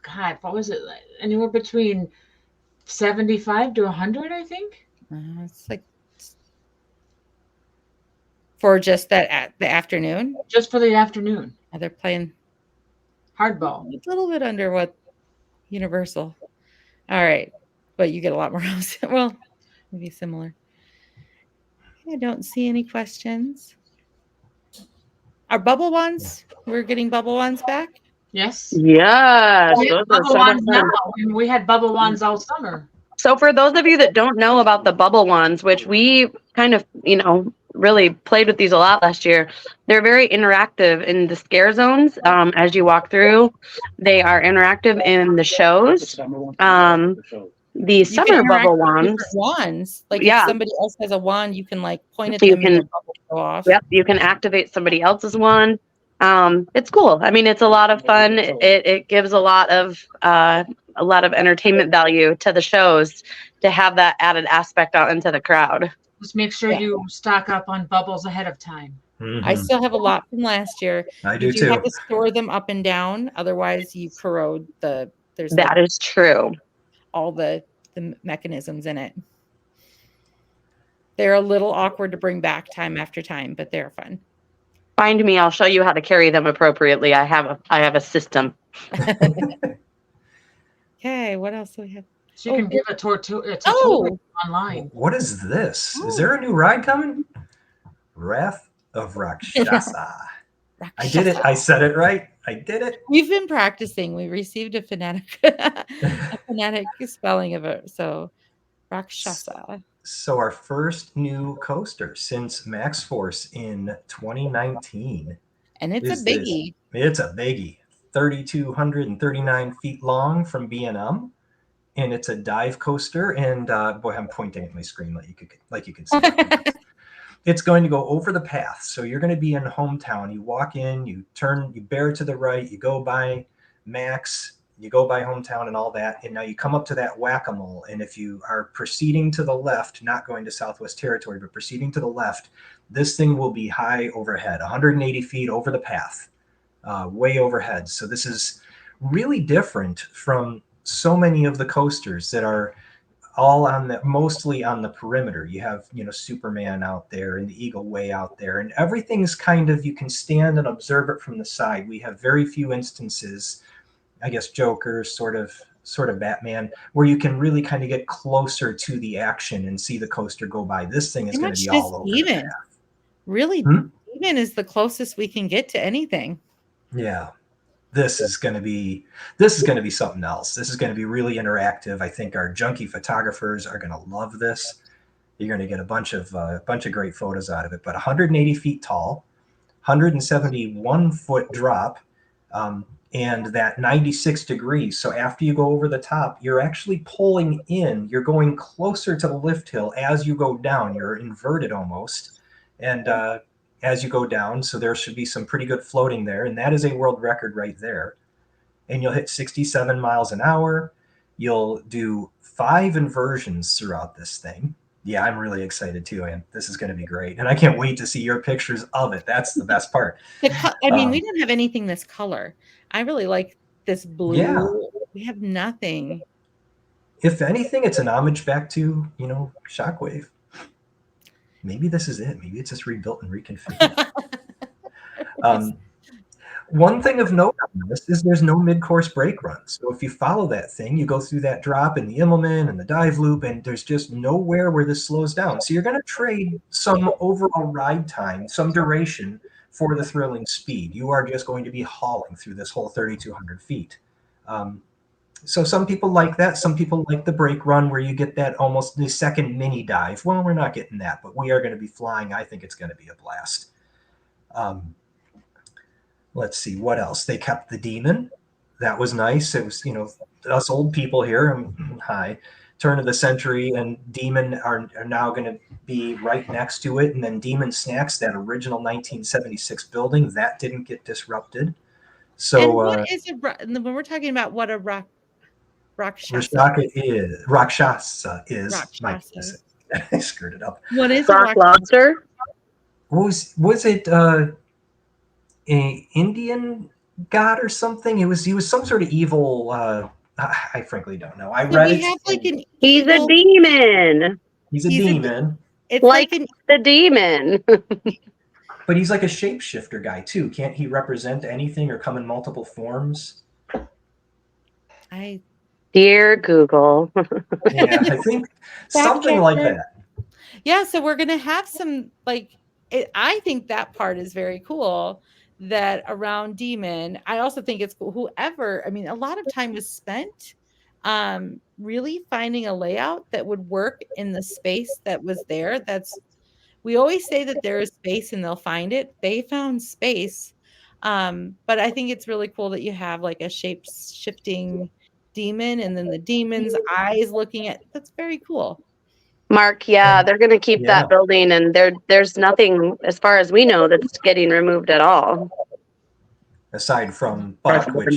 God, what was it? Anywhere between 75 to 100, I think. It's like for just that the afternoon. Just for the afternoon. They're playing hardball. It's a little bit under what Universal. All right, but you get a lot more. Well, maybe similar. I don't see any questions. Our bubble ones. We're getting bubble ones back. Yes. Yes. Bubble wands now. We had bubble wands all summer. So for those of you that don't know about the bubble wands, which we kind of, really played with these a lot last year, they're very interactive in the scare zones. As you walk through, they are interactive in the shows. The summer bubble wands, like if somebody else has a wand, you can like point at them and the bubble go off. Yep, you can activate somebody else's wand. It's cool. I mean, it's a lot of fun. It gives a lot of entertainment value to the shows to have that added aspect out into the crowd. Just make sure you stock up on bubbles ahead of time. Mm-hmm. I still have a lot from last year. I do too. You have to store them up and down, otherwise you corrode the. That is true. All the mechanisms in it. They're a little awkward to bring back time after time, but they're fun. Find me. I'll show you how to carry them appropriately. I have a system. Okay, what else do we have? She can give a tutorial Oh, online. What is this? Is Oh. there a new ride coming? Wrath of Rakshasa. I did it. I said it right. I did it. We've been practicing. We received a phonetic spelling of it. So Rakshasa. So our first new coaster since Max Force in 2019. And it's a is this. biggie. It's a biggie. 3,239 feet long from B&M. And it's a dive coaster. And boy, I'm pointing at my screen like you could see. It's going to go over the path. So you're going to be in hometown. You walk in, you turn, you bear to the right, you go by Max, you go by hometown and all that. And now you come up to that whack-a-mole. And if you are proceeding to the left, not going to Southwest Territory, but proceeding to the left, this thing will be high overhead, 180 feet over the path, way overhead. So this is really different from so many of the coasters that are all mostly on the perimeter. You have, Superman out there and the Eagle Way out there, and everything's kind of, you can stand and observe it from the side. We have very few instances, I guess Joker, sort of Batman, where you can really kind of get closer to the action and see the coaster go by. This thing is going to be all over the path. Really, Demon is the closest we can get to anything. Yeah. This is going to be something else. This is going to be really interactive. I think our junkie photographers are going to love this. You're going to get a bunch of great photos out of it. But 180 feet tall, 171 foot drop, and that 96 degrees. So after you go over the top, you're actually pulling in. You're going closer to the lift hill as you go down. You're inverted almost, and as you go down, so there should be some pretty good floating there, and that is a world record right there. And you'll hit 67 miles an hour. You'll do 5 inversions throughout this thing. Yeah, I'm really excited too, and this is going to be great. And I can't wait to see your pictures of it. That's the best part. We don't have anything this color. I really like this blue. Yeah. We have nothing. If anything, it's an homage back to, Shockwave. Maybe this is it. Maybe it's just rebuilt and reconfigured. One thing of note on this is there's no mid-course brake run. So if you follow that thing, you go through that drop in the Immelman and the dive loop, and there's just nowhere where this slows down. So you're going to trade some overall ride time, some duration for the thrilling speed. You are just going to be hauling through this whole 3,200 feet. So some people like that. Some people like the brake run where you get that almost the second mini dive. Well, we're not getting that, but we are going to be flying. I think it's going to be a blast. Let's see what else. They kept the Demon. That was nice. It was, us old people here, turn of the century, and Demon are now going to be right next to it. And then Demon Snacks, that original 1976 building, that didn't get disrupted. So and what is when we're talking about what a Rakshasa is. I screwed it up. What is Rock lobster? Was it a Indian god or something? He was some sort of evil. I frankly don't know. I read it. He's a demon. He's a demon. It's like the demon. But he's like a shapeshifter guy too. Can't he represent anything or come in multiple forms? Dear Google. Yeah, I think something like that. Yeah, so we're gonna have some I think that part is very cool. That around Demon, I also think it's cool. A lot of time was spent really finding a layout that would work in the space that was there. We always say that there is space and they'll find it. They found space. But I think it's really cool that you have like a shape-shifting demon and then the demon's eyes looking at. That's very cool. Mark, they're going to keep that building, and there's nothing, as far as we know, that's getting removed at all. Aside from Buck, which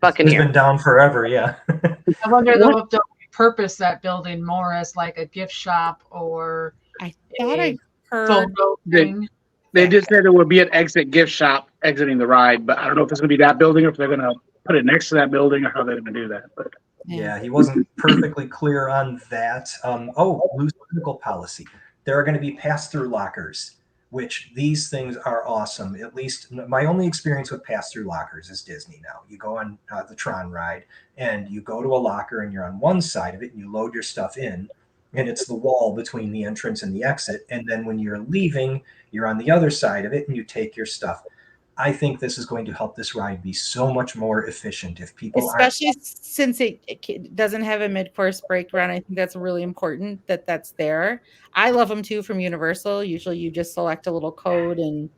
Buccaneer has been down forever. Yeah. I wonder though if they'll repurpose that building more as like a gift shop or. I thought I heard they just said it would be an exit gift shop exiting the ride, but I don't know if it's going to be that building or if they're going to put it next to that building or how they're going to do that. But yeah, he wasn't perfectly clear on that. Loose vehicle policy. There are going to be pass-through lockers which these things are awesome. At least my only experience with pass-through lockers is Disney now. You go on the Tron ride and you go to a locker and you're on one side of it and you load your stuff in, and it's the wall between the entrance and the exit. And then when you're leaving, you're on the other side of it and you take your stuff. I think this is going to help this ride be so much more efficient if people aren't. Especially since it doesn't have a mid-course break run. I think that's really important that that's there. I love them too from Universal. Usually you just select a little code and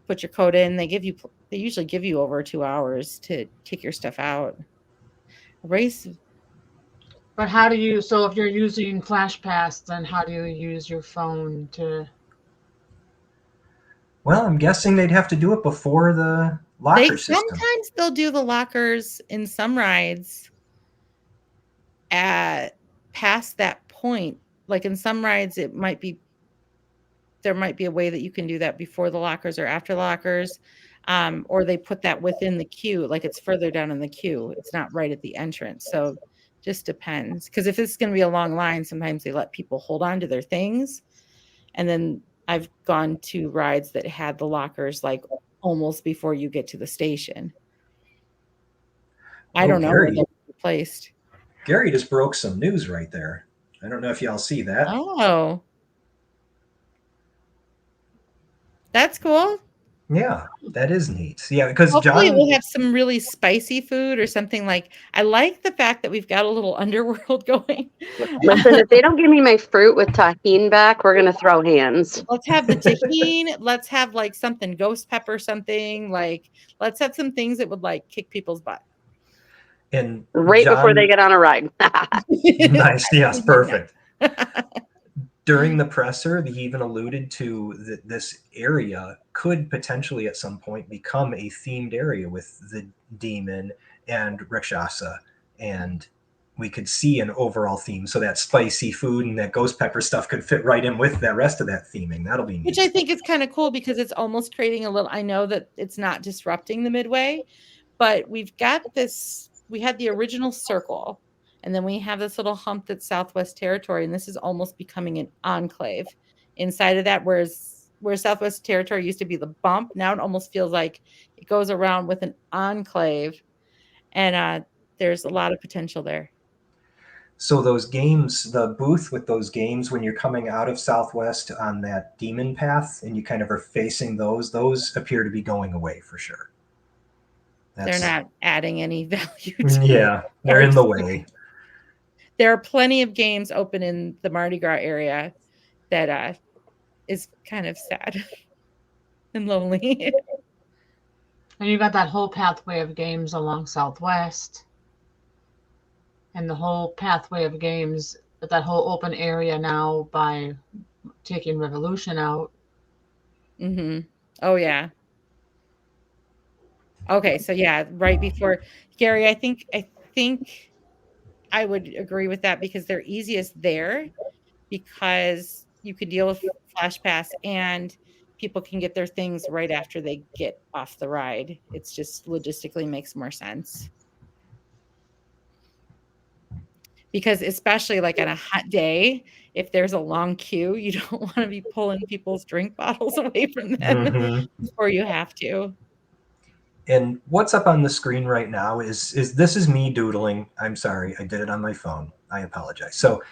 put your code in. They usually give you over 2 hours to take your stuff out. Race. But how do you, so if you're using Flash Pass, then how do you use your phone to? Well, I'm guessing they'd have to do it before the locker system. Sometimes they'll do the lockers in some rides at past that point. Like in some rides, there might be a way that you can do that before the lockers or after the lockers, or they put that within the queue, like it's further down in the queue. It's not right at the entrance. So just depends. Because if it's going to be a long line, sometimes they let people hold on to their things. And then I've gone to rides that had the lockers like almost before you get to the station. I don't know when they're replaced. Gary just broke some news right there. I don't know if y'all see that. Oh. That's cool. Yeah, that is neat. Yeah, because Hopefully John we'll have some really spicy food or something. Like, I like the fact that we've got a little underworld going. Listen, if they don't give me my fruit with tahini back, we're gonna throw hands. Let's have the tahini. Let's have like something ghost pepper, something like. Let's have some things that would like kick people's butt. and Right before they get on a ride. Nice, yes, perfect. During the presser, he even alluded to that this area could potentially at some point become a themed area with the demon and Rakshasa, and we could see an overall theme. So that spicy food and that ghost pepper stuff could fit right in with the rest of that theming. That'll be neat. Which I think is kind of cool because it's almost creating a little. I know that it's not disrupting the midway, but we've got this. We had the original circle. And then we have this little hump that's Southwest Territory, and this is almost becoming an enclave inside of that. Where Southwest Territory used to be the bump, now it almost feels like it goes around with an enclave, and there's a lot of potential there. So those games, the booth with those games, when you're coming out of Southwest on that demon path, and you kind of are facing those appear to be going away for sure. They're not adding any value to Yeah, they're in the way. There are plenty of games open in the Mardi Gras area that is kind of sad and lonely. And you got that whole pathway of games along Southwest. And the whole pathway of games, that whole open area now by taking Revolution out. Mm-hmm. Oh, yeah. Okay, so yeah, right before Gary, I think I would agree with that because they're easiest there because you could deal with Flash Pass and people can get their things right after they get off the ride. It's just logistically makes more sense. Because especially like on a hot day, if there's a long queue, you don't want to be pulling people's drink bottles away from them before you have to. And what's up on the screen right now is this is me doodling. I'm sorry, I did it on my phone. I apologize. So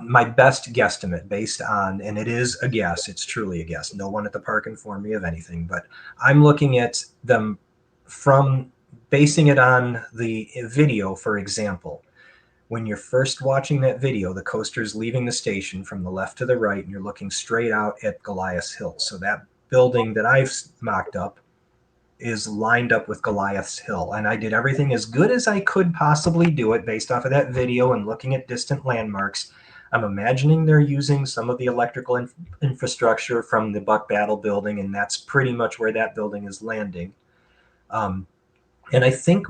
my best guesstimate based on, and it is a guess, it's truly a guess. No one at the park informed me of anything, but I'm looking at them from basing it on the video, for example. When you're first watching that video, the coaster's leaving the station from the left to the right, and you're looking straight out at Goliath's Hill. So that building that I've mocked up is lined up with Goliath's Hill. And I did everything as good as I could possibly do it based off of that video and looking at distant landmarks. I'm imagining they're using some of the electrical infrastructure from the Buck Battle building, and that's pretty much where that building is landing. And I think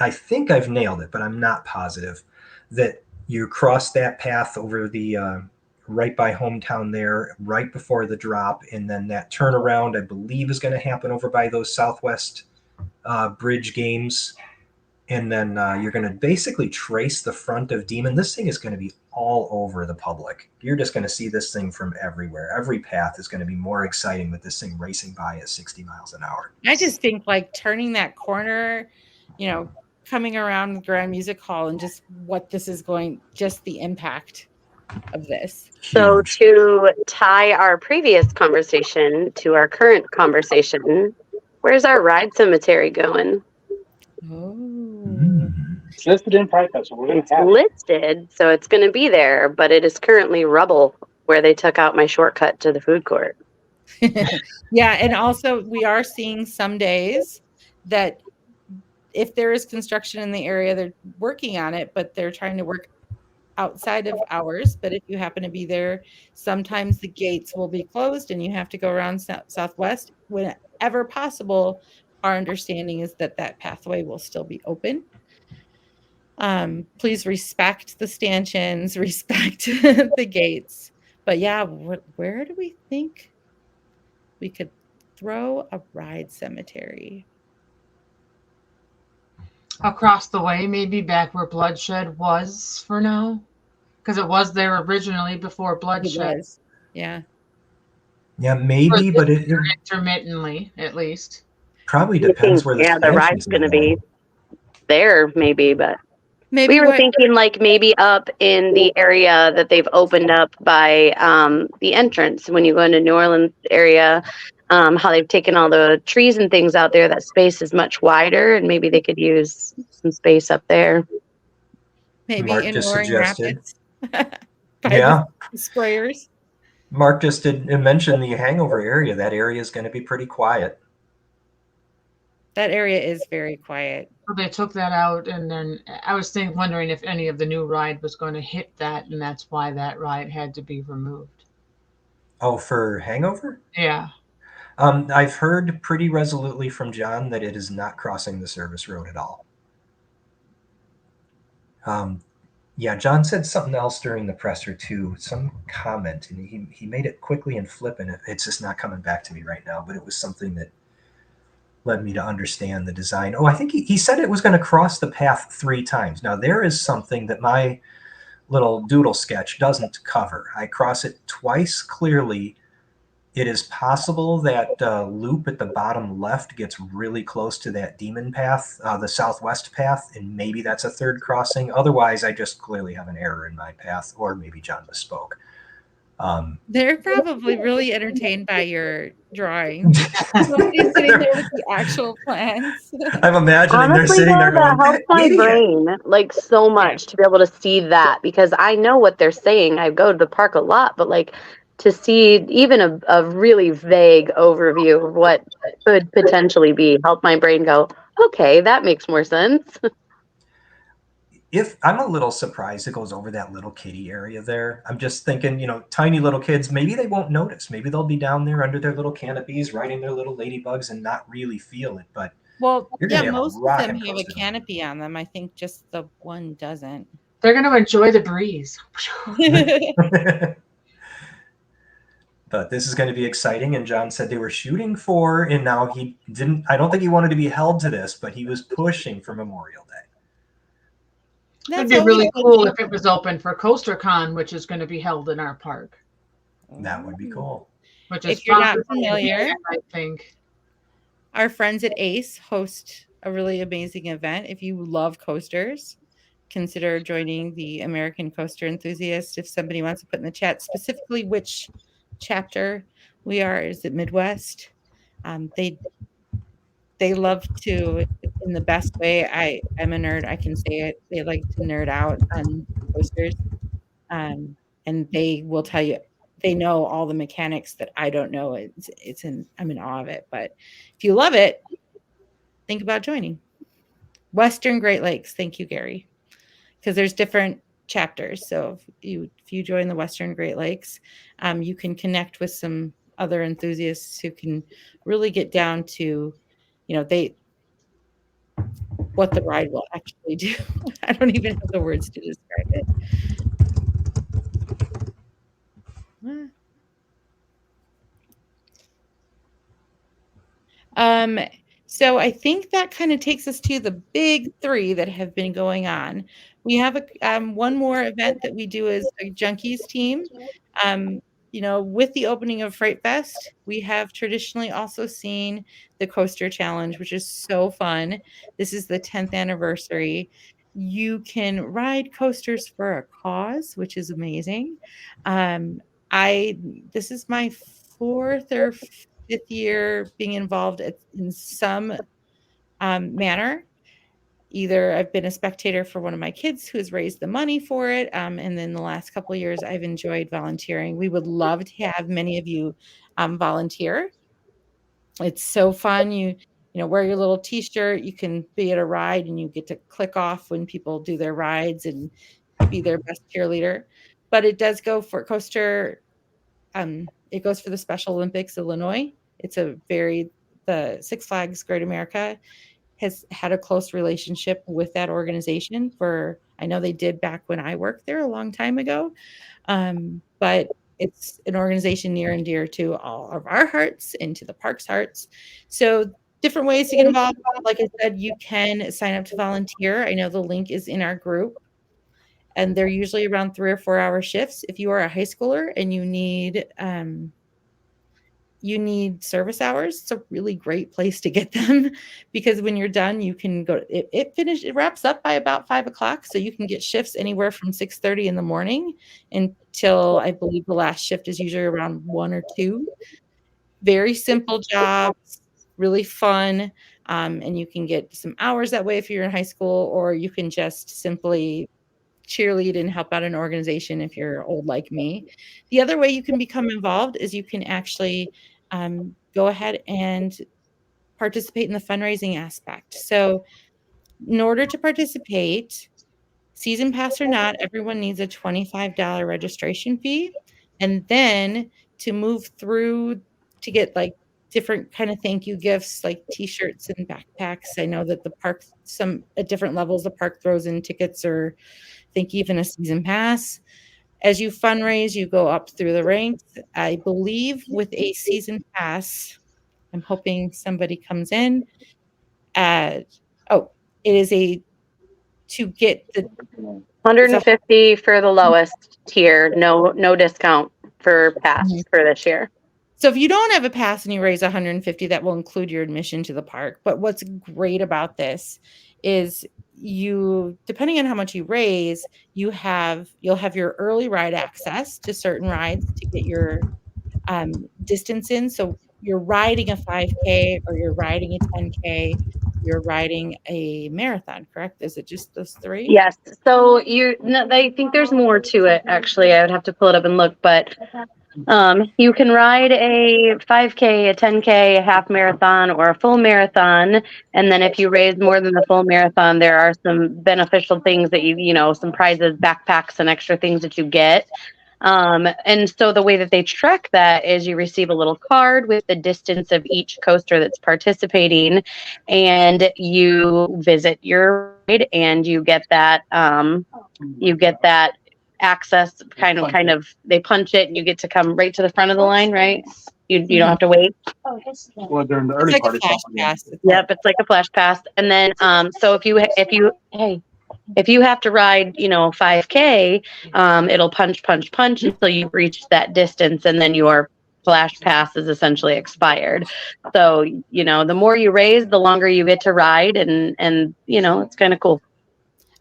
I've nailed it, but I'm not positive that you cross that path over the right by hometown there, right before the drop, and then that turnaround I believe is going to happen over by those Southwest Bridge games, And then you're going to basically trace the front of Demon. This thing is going to be all over the public. You're just going to see this thing from everywhere. Every path is going to be more exciting with this thing racing by at 60 miles an hour. I just think like turning that corner, coming around the Grand Music Hall and just what this is going, just the impact of this. So Huge. to tie our previous conversation to our current conversation, where's our ride cemetery going? Oh. It's listed in Fright Fest, so we're going to have it. Listed, so it's going to be there, but it is currently rubble where they took out my shortcut to the food court. Yeah, and also we are seeing some days that if there is construction in the area, they're working on it, but they're trying to work outside of hours. But if you happen to be there, sometimes the gates will be closed and you have to go around southwest. Whenever possible, our understanding is that that pathway will still be open. Please respect the stanchions, respect the gates. But yeah, where do we think we could throw a ride cemetery? Across the way, maybe back where Bloodshed was for now, because it was there originally before It Bloodshed. was. Yeah. Yeah, maybe, but it Intermittently, at least. probably depends where the the ride's stanchions are going to be there, maybe, but Maybe we were what thinking like maybe up in the area that they've opened up by the entrance when you go into New Orleans area, how they've taken all the trees and things out there. That space is much wider, and maybe they could use some space up there. maybe Mark in just Roaring suggested. Rapids. By Yeah. the sprayers. Mark just did mention the hangover area. That area is going to be pretty quiet. That area is very quiet. So they took that out, and then I was wondering if any of the new ride was going to hit that, and that's why that ride had to be removed. Oh, for hangover? Yeah. I've heard pretty resolutely from John that it is not crossing the service road at all. Yeah, John said something else during the presser too, some comment, and he made it quickly and flippant. It's just not coming back to me right now, but it was something that led me to understand the design. Oh, I think he said it was going to cross the path 3 times. Now, there is something that my little doodle sketch doesn't cover. I cross it twice clearly. It is possible that loop at the bottom left gets really close to that demon path, the southwest path, and maybe that's a 3rd crossing. Otherwise, I just clearly have an error in my path, or maybe John misspoke. They're probably really entertained by your drawing. Somebody's sitting there with the actual plans. I'm imagining Honestly, they're sitting there though, going, that helps my idiot. brain like so much to be able to see that, because I know what they're saying. I go to the park a lot, but like to see even a really vague overview of what could potentially be help my brain go, okay, that makes more sense. If I'm a little surprised it goes over that little kiddie area there. I'm just thinking, tiny little kids, maybe they won't notice. Maybe they'll be down there under their little canopies, riding their little ladybugs and not really feel it. But Well, you're gonna yeah, have a most of them rocking have a coaster. canopy on them. I think just the one doesn't. They're going to enjoy the breeze. But this is going to be exciting. And John said they were shooting for, and now he didn't. I don't think he wanted to be held to this, but he was pushing for Memorial Day. It'd be really cool if it was open for CoasterCon, which is going to be held in our park. That would be cool. Which is If you're not probably familiar, I think. Our friends at Ace host a really amazing event. If you love coasters, consider joining the American Coaster Enthusiast. If somebody wants to put in the chat specifically which chapter we are, is it Midwest? They love to, in the best way. I'm a nerd. I can say it. They like to nerd out on coasters, and they will tell you they know all the mechanics that I don't know. I'm in awe of it. But if you love it, think about joining Western Great Lakes. Thank you, Gary, because there's different chapters. So if you join the Western Great Lakes, you can connect with some other enthusiasts who can really get down to, what the ride will actually do. I don't even have the words to describe it. So I think that kind of takes us to the big three that have been going on. We have one more event that we do as a Junkies team. Um, with the opening of Fright Fest, we have traditionally also seen the Coaster Challenge, which is so fun. This is the 10th anniversary. You can ride coasters for a cause, which is amazing. Um, this is my fourth or fifth year being involved in some manner. Either I've been a spectator for one of my kids who has raised the money for it, and then the last couple of years I've enjoyed volunteering. We would love to have many of you volunteer. It's so fun. You wear your little T-shirt. You can be at a ride, and you get to click off when people do their rides and be their best cheerleader. But it does go for coaster. It goes for the Special Olympics Illinois. The Six Flags Great America has had a close relationship with that organization I know they did back when I worked there a long time ago. But it's an organization near and dear to all of our hearts and to the park's hearts. So different ways to get involved. Like I said, you can sign up to volunteer. I know the link is in our group, and they're usually around 3 or 4 hour shifts. If you are a high schooler and you need service hours, it's a really great place to get them, because when you're done, you can go. It wraps up by about 5 o'clock, so you can get shifts anywhere from 6:30 in the morning until I believe the last shift is usually around 1 or 2. Very simple jobs, really fun, and you can get some hours that way if you're in high school, or you can just simply cheerlead and help out an organization if you're old like me. The other way you can become involved is you can actually go ahead and participate in the fundraising aspect. So in order to participate, season pass or not, everyone needs a $25 registration fee. And then to move through to get like different kind of thank you gifts like t-shirts and backpacks. I know that the park, some at different levels, the park throws in tickets or I think even a season pass. As you fundraise, you go up through the ranks. I believe with a season pass, I'm hoping somebody comes in. It is to get the 150 for the lowest tier, no discount for pass for this year. So if you don't have a pass and you raise 150, that will include your admission to the park. But what's great about this is depending on how much you raise, you'll have your early ride access to certain rides to get your distance in. So you're riding a 5K or you're riding a 10K, you're riding a marathon, correct? Is it just those three? Yes. So I think there's more to it, actually. I would have to pull it up and look, but you can ride a 5K, a 10K, a half marathon, or a full marathon. And then if you raise more than the full marathon, there are some beneficial things that some prizes, backpacks, and extra things that you get. And so the way that they track that is you receive a little card with the distance of each coaster that's participating, and you visit your ride and you get that access kind of they punch it and you get to come right to the front of the line, right? You don't have to wait. Well, during the It's early like part a of flash summer, pass. Yep, it's like a flash pass. And then so if you have to ride 5K, it'll punch until you reach that distance, and then your flash pass is essentially expired. So the more you raise, the longer you get to ride, and it's kind of cool.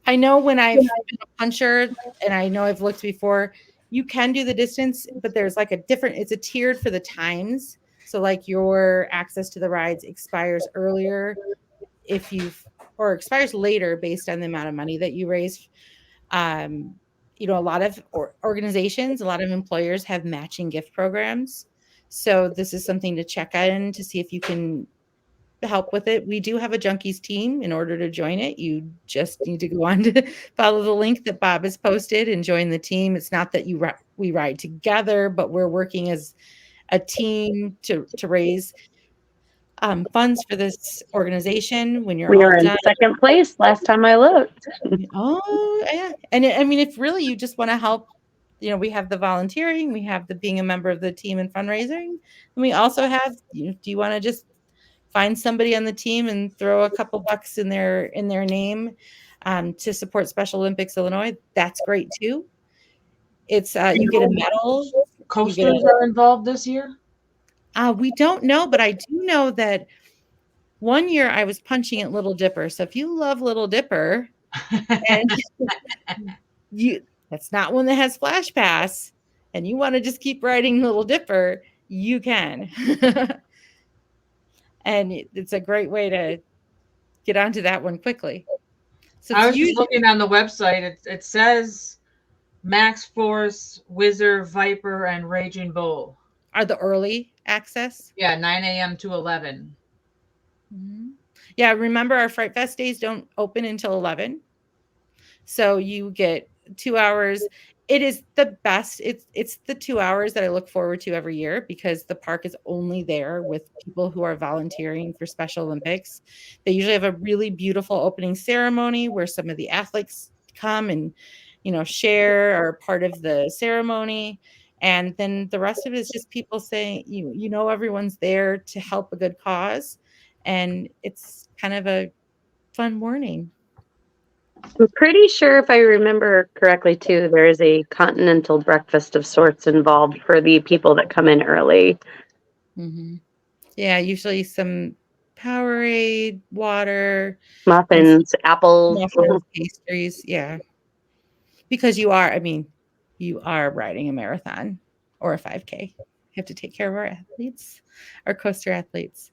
I know when I've been a puncher, and I know I've looked before, you can do the distance, but there's like it's a tiered for the times. So like your access to the rides expires earlier or expires later based on the amount of money that you raise. A lot of organizations, a lot of employers have matching gift programs. So this is something to check in to see if you can help with it. We do have a Junkies team. In order to join it, you just need to go on to follow the link that Bob has posted and join the team. It's not that we ride together, but we're working as a team to raise funds for this organization. When you're We all were in done, second place last time I looked. oh yeah, and I mean, if really you just want to help, we have the volunteering, we have the being a member of the team and fundraising, and we also have. Do you want to just find somebody on the team and throw a couple bucks in their name to support Special Olympics Illinois. That's great too. It's you get a medal. Coasters are involved this year? We don't know, but I do know that one year I was punching at Little Dipper. So if you love Little Dipper and that's not one that has Flash Pass and you want to just keep riding Little Dipper, you can. And it's a great way to get onto that one quickly. So I was just looking on the website. It says Max Force, Whizzer, Viper, and Raging Bull. Are the early access? Yeah, 9 a.m. to 11. Mm-hmm. Yeah, remember our Fright Fest days don't open until 11. So you get 2 hours. It is the best. It's the 2 hours that I look forward to every year because the park is only there with people who are volunteering for Special Olympics. They usually have a really beautiful opening ceremony where some of the athletes come and, share or are part of the ceremony. And then the rest of it is just people saying, everyone's there to help a good cause. And it's kind of a fun morning. I'm pretty sure, if I remember correctly, too, there is a continental breakfast of sorts involved for the people that come in early. Mm-hmm. Yeah, usually some Powerade, water, muffins, apples, pastries. Yeah, because you are riding a marathon or a 5K. You have to take care of our athletes, our coaster athletes.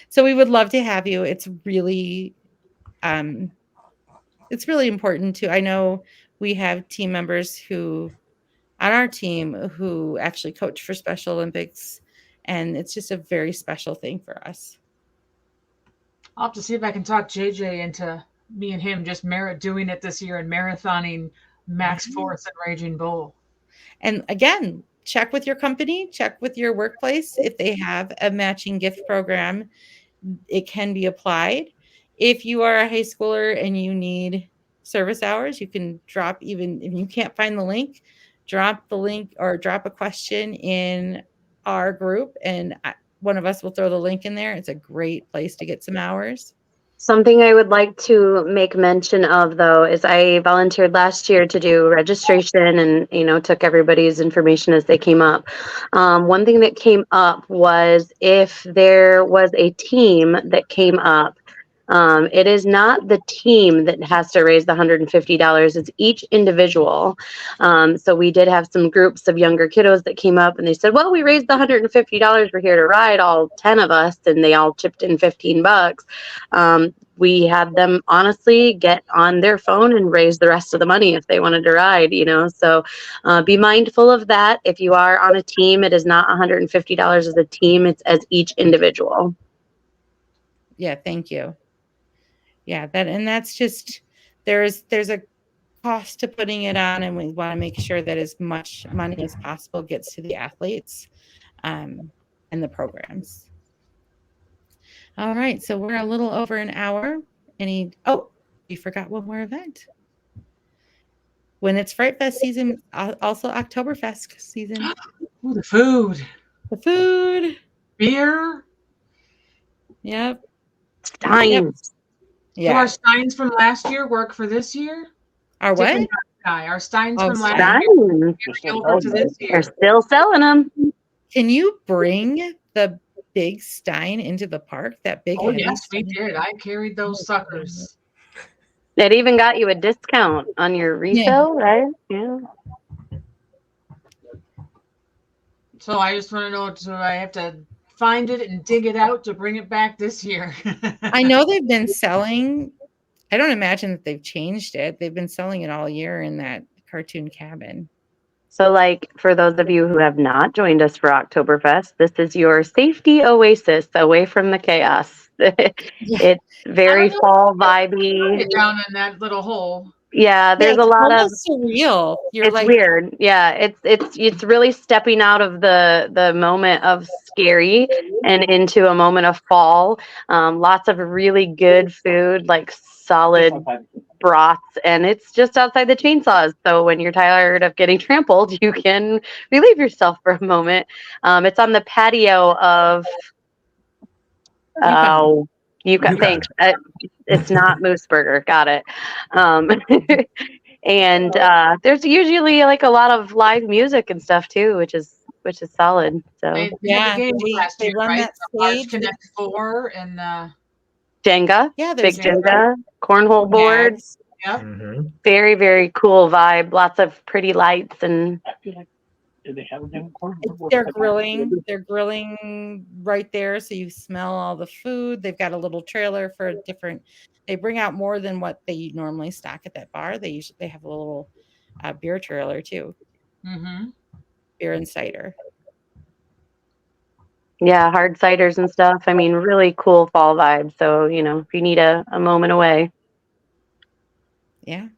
So we would love to have you. It's really important too. I know we have team members on our team who actually coach for Special Olympics, and it's just a very special thing for us. I'll have to see if I can talk JJ into me and him just doing it this year and marathoning Max Force and Raging Bull. And again, check with your company, check with your workplace. If they have a matching gift program, it can be applied. If you are a high schooler and you need service hours, you can drop, even if you can't find the link, drop the link or drop a question in our group and one of us will throw the link in there. It's a great place to get some hours. Something I would like to make mention of, though, is I volunteered last year to do registration and, took everybody's information as they came up. One thing that came up was if there was a team that came up, it is not the team that has to raise the $150. It's each individual. So we did have some groups of younger kiddos that came up and they said, well, we raised the $150. We're here to ride, all 10 of us. And they all chipped in $15. We had them honestly get on their phone and raise the rest of the money if they wanted to ride, So be mindful of that. If you are on a team, it is not $150 as a team. It's as each individual. Yeah, thank you. Yeah, that's just there's a cost to putting it on, and we want to make sure that as much money as possible gets to the athletes and the programs. All right, so we're a little over an hour. You forgot one more event. When it's Fright Fest season, also Oktoberfest season. Ooh, the food. The food. Beer. Yep. Steins. Yep. Yeah. So our steins from last year work for this year? Our what? Our steins from last year over to this year. They're still selling them. Can you bring the big stein into the park? That big? Oh, yes, we did. I carried those suckers. It even got you a discount on your refill, right? Yeah. So I just want to know, do I have to find it and dig it out to bring it back this year? I know they've been selling. I don't imagine that they've changed it. They've been selling it all year in that cartoon cabin. So, for those of you who have not joined us for Oktoberfest, this is your safety oasis away from the chaos. It's very fall vibey. Down in that little hole. Yeah, there's a lot of surreal. It's weird. Yeah, it's really stepping out of the moment of scary and into a moment of fall. Lots of really good food, like solid broths, and it's just outside the chainsaws. So when you're tired of getting trampled, you can relieve yourself for a moment. It's on the patio of Oh, Yukon. thanks. It's not Moose Burger. Got it. And there's usually like a lot of live music and stuff too, which is solid. So They had Yeah, the games last they year, run right? that The Large stage. Connect 4 and Jenga, Yeah, big there's Jenga, cornhole board. bags. yep. Mhm. Very, very cool vibe. Lots of pretty lights and Did they have a damn corn? They're grilling. They're grilling right there, so you smell all the food. They've got a little trailer for different. They bring out more than what they normally stock at that bar. They have a little beer trailer too, Mm-hmm. beer and cider. yeah, hard ciders and stuff. I mean, really cool fall vibe. So, if you need a moment away. Yeah.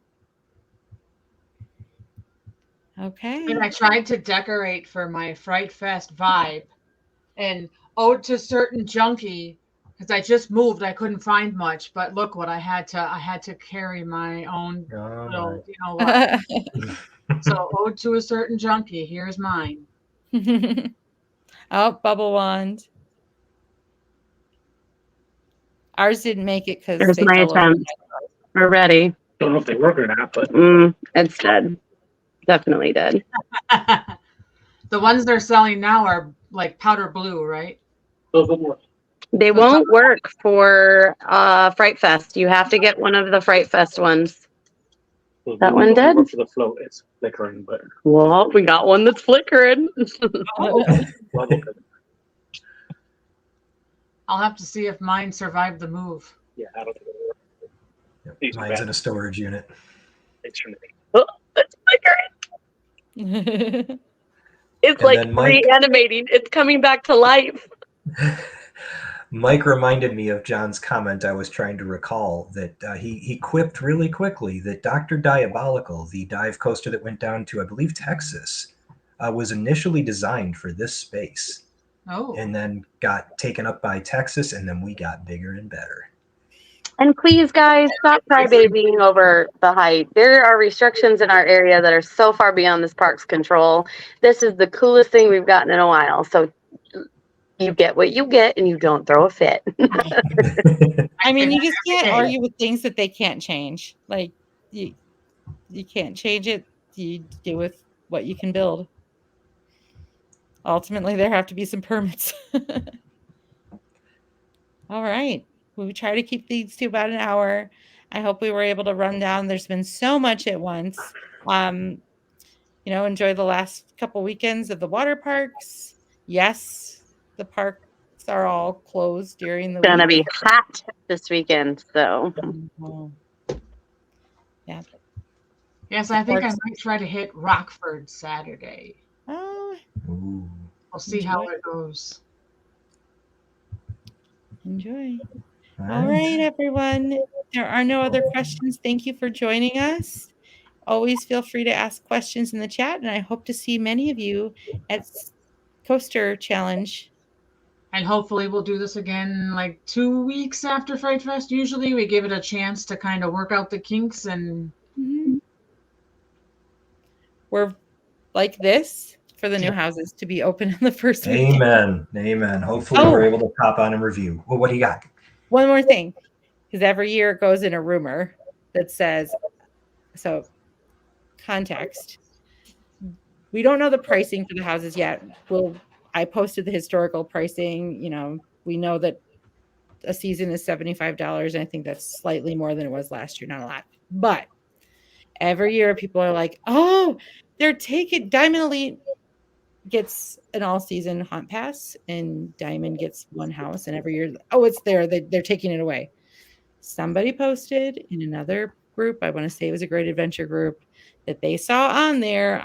Okay. And I tried to decorate for my Fright Fest vibe and ode to certain junkie because I just moved. I couldn't find much, but look what I had to carry my own Oh, little, you know what. So ode to a certain junkie. Here's mine. Oh, bubble wand. Ours didn't make it because There's they my fell over. attempt. We're ready. Don't know if they work or not, but It's dead. Definitely dead. The ones they're selling now are like powder blue, right? those will work. They So won't work for Fright Fest. You have to get one of the Fright Fest ones. Those That will one did? work for the float. It's flickering, but Well, we got one that's flickering. well, they could. I'll have to see if mine survived the move. Yeah, I don't think it'll work. Yep. These are Mine's bad. in a storage unit. It's flickering. It's flickering. It's And like then Mike- reanimating. It's coming back to life. Mike reminded me of John's comment. I was trying to recall that he quipped really quickly that Dr. Diabolical, the dive coaster that went down to, I believe, Texas, was initially designed for this space Oh. and then got taken up by Texas, and then we got bigger and better. And please, guys, stop crybabying over the height. There are restrictions in our area that are so far beyond this park's control. This is the coolest thing we've gotten in a while. So you get what you get, and you don't throw a fit. I mean, you just can't argue with things that they can't change. Like you can't change it. You do with what you can build. Ultimately, there have to be some permits. All right. We try to keep these to about an hour. I hope we were able to run down. There's been so much at once. Enjoy the last couple weekends of the water parks. Yes, the parks are all closed during the It's gonna week. be hot this weekend, so Yeah. Yes, I think I might try to hit Rockford Saturday. Oh, Ooh. We'll see how it goes. enjoy. All right, everyone. There are no other questions. Thank you for joining us. Always feel free to ask questions in the chat, and I hope to see many of you at Coaster Challenge. And hopefully we'll do this again like 2 weeks after Fright Fest. Usually we give it a chance to kind of work out the kinks and We're like this for the new houses to be open in the first weekend. Amen. Hopefully we're able to pop on and review. Well, what do you got? One more thing, because every year it goes in a rumor that says, so context. We don't know the pricing for the houses yet. I posted the historical pricing. We know that a season is $75. And I think that's slightly more than it was last year. Not a lot. But every year people are like, oh, they're taking Diamond Elite gets an all-season haunt pass, and Diamond gets one house. And every year, it's there. They're taking it away. Somebody posted in another group, I want to say it was a Great Adventure group, that they saw on their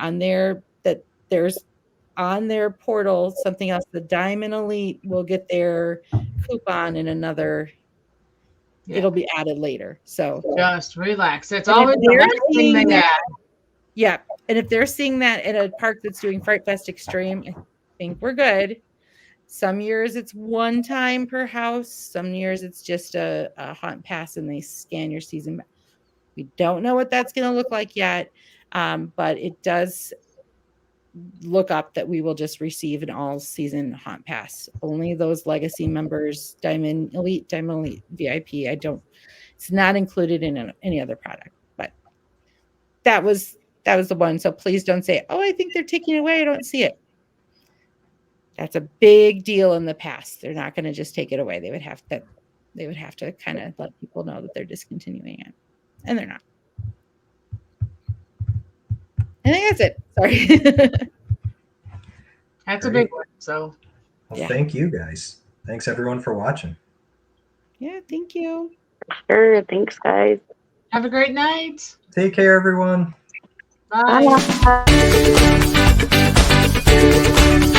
portal something else. The Diamond Elite will get their coupon in another. Yeah. It'll be added later. So just relax. It's always the last thing they add. Yeah. And if they're seeing that at a park that's doing Fright Fest Extreme, I think we're good. Some years it's one time per house. Some years it's just a haunt pass and they scan your season. We don't know what that's going to look like yet. But it does look up that we will just receive an all season haunt pass. Only those legacy members, Diamond Elite VIP. It's not included in any other product, but that was the one. So please don't say, oh, I think they're taking it away. I don't see it. That's a big deal in the past. They're not going to just take it away. They would have to kind of let people know that they're discontinuing it, and they're not. I think that's it. Sorry. That's a big one. So, Well, Yeah. Thank you guys. Thanks everyone for watching. Yeah, thank you. Sure. Thanks, guys. have a great night. Take care, everyone. Bye. Bye.